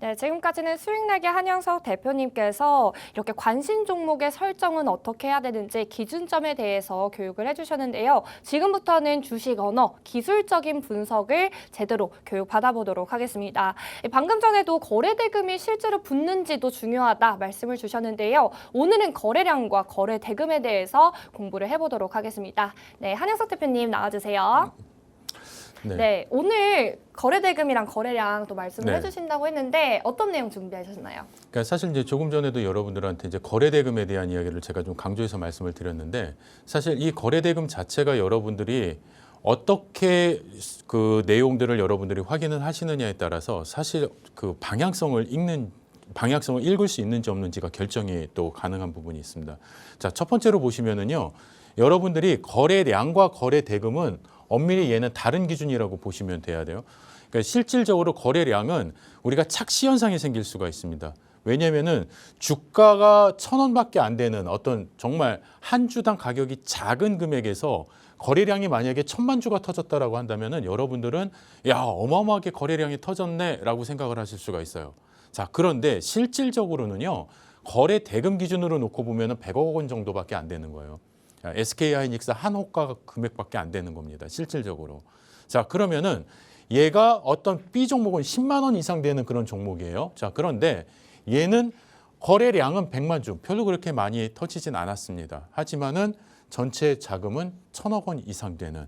네, 지금까지는 수익내기 한영석 대표님께서 이렇게 관심 종목의 설정은 어떻게 해야 되는지 기준점에 대해서 교육을 해주셨는데요. 지금부터는 주식 언어, 기술적인 분석을 제대로 교육받아보도록 하겠습니다. 방금 전에도 거래 대금이 실제로 붙는지도 중요하다 말씀을 주셨는데요. 오늘은 거래량과 거래 대금에 대해서 공부를 해보도록 하겠습니다. 네, 한영석 대표님 나와주세요. 네, 오늘 거래 대금이랑 거래량 또 말씀을 해주신다고 했는데 어떤 내용 준비하셨나요? 그러니까 사실 이제 조금 전에도 여러분들한테 이제 거래 대금에 대한 이야기를 제가 좀 강조해서 말씀을 드렸는데 사실 이 거래 대금 자체가 여러분들이 어떻게 그 내용들을 여러분들이 확인을 하시느냐에 따라서 사실 그 방향성을 읽을 수 있는지 없는지가 결정이 또 가능한 부분이 있습니다. 자, 첫 번째로 보시면은요, 여러분들이 거래량과 거래 대금은 엄밀히 얘는 다른 기준이라고 보시면 돼야 돼요. 그러니까 실질적으로 거래량은 우리가 착시 현상이 생길 수가 있습니다. 왜냐하면은 주가가 1,000원밖에 안 되는 어떤 정말 한 주당 가격이 작은 금액에서 거래량이 만약에 1,000만 주가 터졌다라고 한다면은 여러분들은 야, 어마어마하게 거래량이 터졌네라고 생각을 하실 수가 있어요. 자, 그런데 실질적으로는요, 거래 대금 기준으로 놓고 보면은 100억 원 정도밖에 안 되는 거예요. SK하이닉스 한 호가 금액밖에 안 되는 겁니다. 실질적으로. 자, 그러면은 얘가 어떤 B 종목은 10만 원 이상 되는 그런 종목이에요. 자, 그런데 얘는 거래량은 100만 주, 별로 그렇게 많이 터지진 않았습니다. 하지만은 전체 자금은 1,000억 원 이상 되는.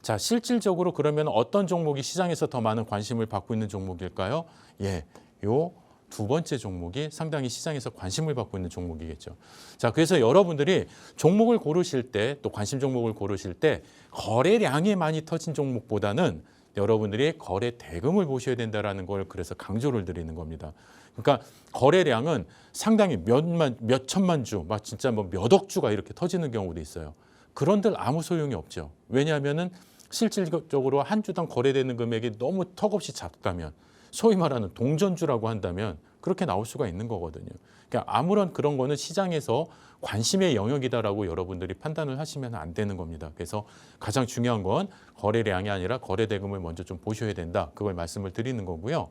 자, 실질적으로 그러면 어떤 종목이 시장에서 더 많은 관심을 받고 있는 종목일까요? 예, 요 두 번째 종목이 상당히 시장에서 관심을 받고 있는 종목이겠죠. 자, 그래서 여러분들이 종목을 고르실 때, 또 관심 종목을 고르실 때 거래량이 많이 터진 종목보다는 여러분들이 거래 대금을 보셔야 된다라는 걸 그래서 강조를 드리는 겁니다. 그러니까 거래량은 상당히 몇 천만 주, 막 진짜 뭐 몇 억 주가 이렇게 터지는 경우도 있어요. 그런들 아무 소용이 없죠. 왜냐하면은 실질적으로 한 주당 거래되는 금액이 너무 턱없이 작다면 소위 말하는 동전주라고 한다면 그렇게 나올 수가 있는 거거든요. 그러니까 아무런 그런 거는 시장에서 관심의 영역이다라고 여러분들이 판단을 하시면 안 되는 겁니다. 그래서 가장 중요한 건 거래량이 아니라 거래 대금을 먼저 좀 보셔야 된다. 그걸 말씀을 드리는 거고요.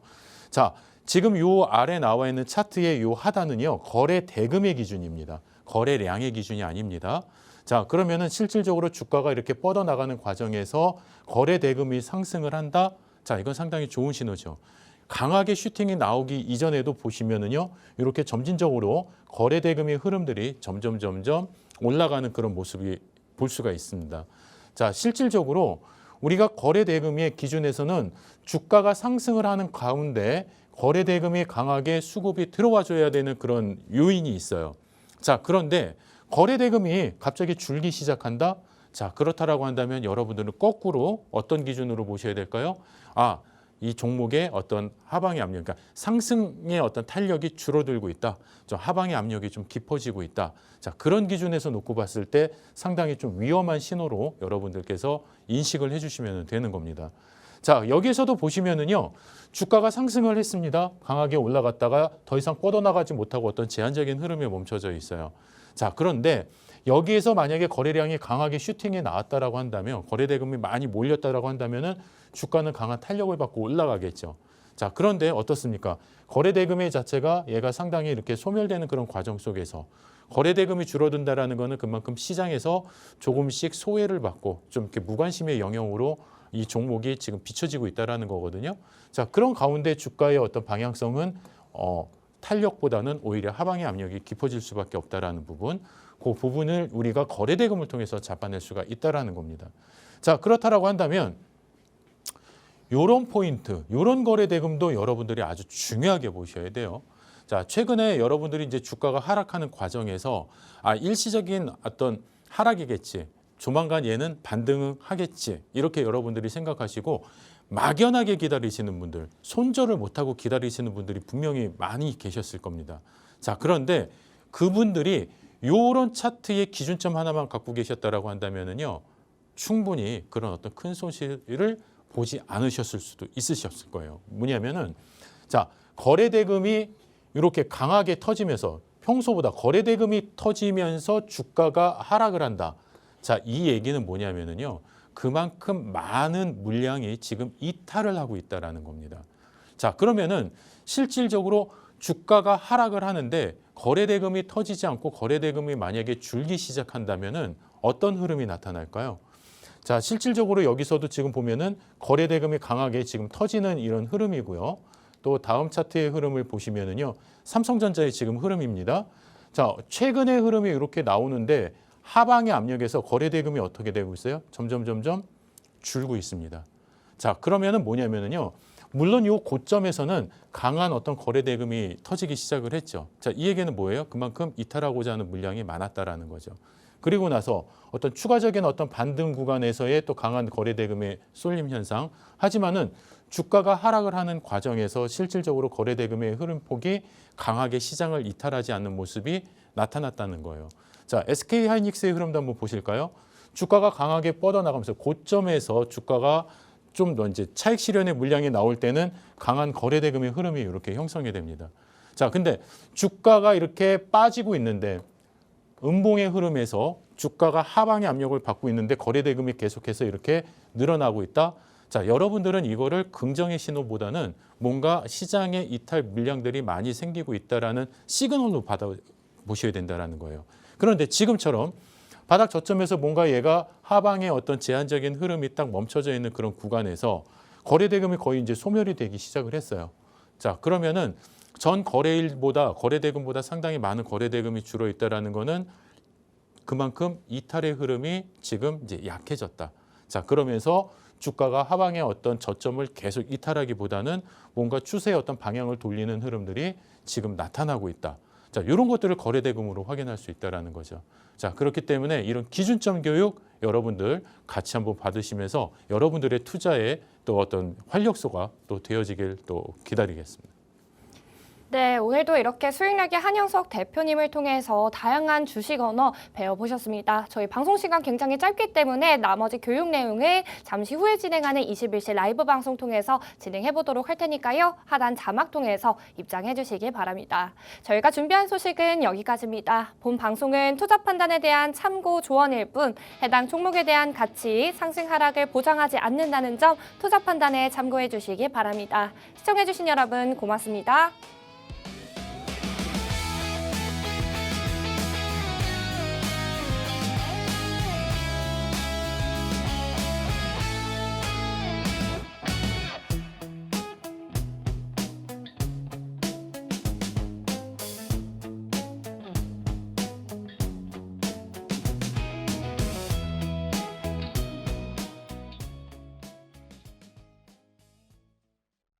자, 지금 요 아래 나와 있는 차트의 요 하단은요. 거래 대금의 기준입니다. 거래량의 기준이 아닙니다. 자, 그러면은 실질적으로 주가가 이렇게 뻗어나가는 과정에서 거래 대금이 상승을 한다. 자, 이건 상당히 좋은 신호죠. 강하게 슈팅이 나오기 이전에도 보시면은요, 이렇게 점진적으로 거래 대금의 흐름들이 점점 올라가는 그런 모습이 볼 수가 있습니다. 자, 실질적으로 우리가 거래 대금의 기준에서는 주가가 상승을 하는 가운데 거래 대금이 강하게 수급이 들어와 줘야 되는 그런 요인이 있어요. 자, 그런데 거래 대금이 갑자기 줄기 시작한다? 자, 그렇다라고 한다면 여러분들은 거꾸로 어떤 기준으로 보셔야 될까요? 이 종목의 어떤 하방의 압력, 그러니까 상승의 어떤 탄력이 줄어들고 있다. 좀 하방의 압력이 좀 깊어지고 있다. 자, 그런 기준에서 놓고 봤을 때 상당히 좀 위험한 신호로 여러분들께서 인식을 해주시면 되는 겁니다. 자, 여기에서도 보시면은요, 주가가 상승을 했습니다. 강하게 올라갔다가 더 이상 뻗어나가지 못하고 어떤 제한적인 흐름에 멈춰져 있어요. 자, 그런데 여기에서 만약에 거래량이 강하게 슈팅이 나왔다라고 한다면, 거래 대금이 많이 몰렸다라고 한다면은 주가는 강한 탄력을 받고 올라가겠죠. 자, 그런데 어떻습니까? 거래 대금의 자체가 얘가 상당히 이렇게 소멸되는 그런 과정 속에서 거래 대금이 줄어든다라는 거는 그만큼 시장에서 조금씩 소외를 받고 좀 이렇게 무관심의 영역으로 이 종목이 지금 비춰지고 있다라는 거거든요. 자, 그런 가운데 주가의 어떤 방향성은 탄력보다는 오히려 하방의 압력이 깊어질 수밖에 없다라는 부분, 그 부분을 우리가 거래 대금을 통해서 잡아낼 수가 있다라는 겁니다. 자, 그렇다라고 한다면 요런 포인트, 요런 거래 대금도 여러분들이 아주 중요하게 보셔야 돼요. 자, 최근에 여러분들이 이제 주가가 하락하는 과정에서 일시적인 어떤 하락이겠지. 조만간 얘는 반등하겠지. 이렇게 여러분들이 생각하시고 막연하게 기다리시는 분들, 손절을 못하고 기다리시는 분들이 분명히 많이 계셨을 겁니다. 자, 그런데 그분들이 요런 차트의 기준점 하나만 갖고 계셨다라고 한다면은요, 충분히 그런 어떤 큰 손실을 보지 않으셨을 수도 있으셨을 거예요. 뭐냐면은, 자, 거래 대금이 이렇게 강하게 터지면서 평소보다 거래 대금이 터지면서 주가가 하락을 한다. 자, 이 얘기는 뭐냐면은요, 그만큼 많은 물량이 지금 이탈을 하고 있다라는 겁니다. 자, 그러면은 실질적으로 주가가 하락을 하는데 거래 대금이 터지지 않고 거래 대금이 만약에 줄기 시작한다면은 어떤 흐름이 나타날까요? 자, 실질적으로 여기서도 지금 보면은 거래 대금이 강하게 지금 터지는 이런 흐름이고요. 또 다음 차트의 흐름을 보시면은요, 삼성전자의 지금 흐름입니다. 자, 최근의 흐름이 이렇게 나오는데 하방의 압력에서 거래 대금이 어떻게 되고 있어요? 점점 줄고 있습니다. 자, 그러면은 뭐냐면은요, 물론 이 고점에서는 강한 어떤 거래 대금이 터지기 시작을 했죠. 자, 이 얘기는 뭐예요? 그만큼 이탈하고자 하는 물량이 많았다라는 거죠. 그리고 나서 어떤 추가적인 어떤 반등 구간에서의 또 강한 거래 대금의 쏠림 현상. 하지만은 주가가 하락을 하는 과정에서 실질적으로 거래 대금의 흐름폭이 강하게 시장을 이탈하지 않는 모습이 나타났다는 거예요. 자, SK 하이닉스의 흐름도 한번 보실까요? 주가가 강하게 뻗어나가면서 고점에서 주가가 좀 더 이제 차익 실현의 물량이 나올 때는 강한 거래 대금의 흐름이 이렇게 형성이 됩니다. 자, 근데 주가가 이렇게 빠지고 있는데 음봉의 흐름에서 주가가 하방의 압력을 받고 있는데 거래 대금이 계속해서 이렇게 늘어나고 있다. 자, 여러분들은 이거를 긍정의 신호보다는 뭔가 시장에 이탈 물량들이 많이 생기고 있다라는 시그널로 받아 보셔야 된다라는 거예요. 그런데 지금처럼 바닥 저점에서 뭔가 얘가 하방의 어떤 제한적인 흐름이 딱 멈춰져 있는 그런 구간에서 거래 대금이 거의 이제 소멸이 되기 시작을 했어요. 자, 그러면은 전 거래일보다 거래 대금보다 상당히 많은 거래 대금이 줄어 있다라는 거는 그만큼 이탈의 흐름이 지금 이제 약해졌다. 자, 그러면서 주가가 하방의 어떤 저점을 계속 이탈하기보다는 뭔가 추세의 어떤 방향을 돌리는 흐름들이 지금 나타나고 있다. 자, 이런 것들을 거래 대금으로 확인할 수 있다라는 거죠. 자, 그렇기 때문에 이런 기준점 교육 여러분들 같이 한번 받으시면서 여러분들의 투자에 또 어떤 활력소가 또 되어지길 또 기다리겠습니다. 네, 오늘도 이렇게 수익나게 한영석 대표님을 통해서 다양한 주식 언어 배워보셨습니다. 저희 방송 시간 굉장히 짧기 때문에 나머지 교육 내용을 잠시 후에 진행하는 21시 라이브 방송 통해서 진행해보도록 할 테니까요. 하단 자막 통해서 입장해 주시기 바랍니다. 저희가 준비한 소식은 여기까지입니다. 본 방송은 투자 판단에 대한 참고 조언일 뿐 해당 종목에 대한 가치, 상승 하락을 보장하지 않는다는 점 투자 판단에 참고해 주시기 바랍니다. 시청해 주신 여러분 고맙습니다.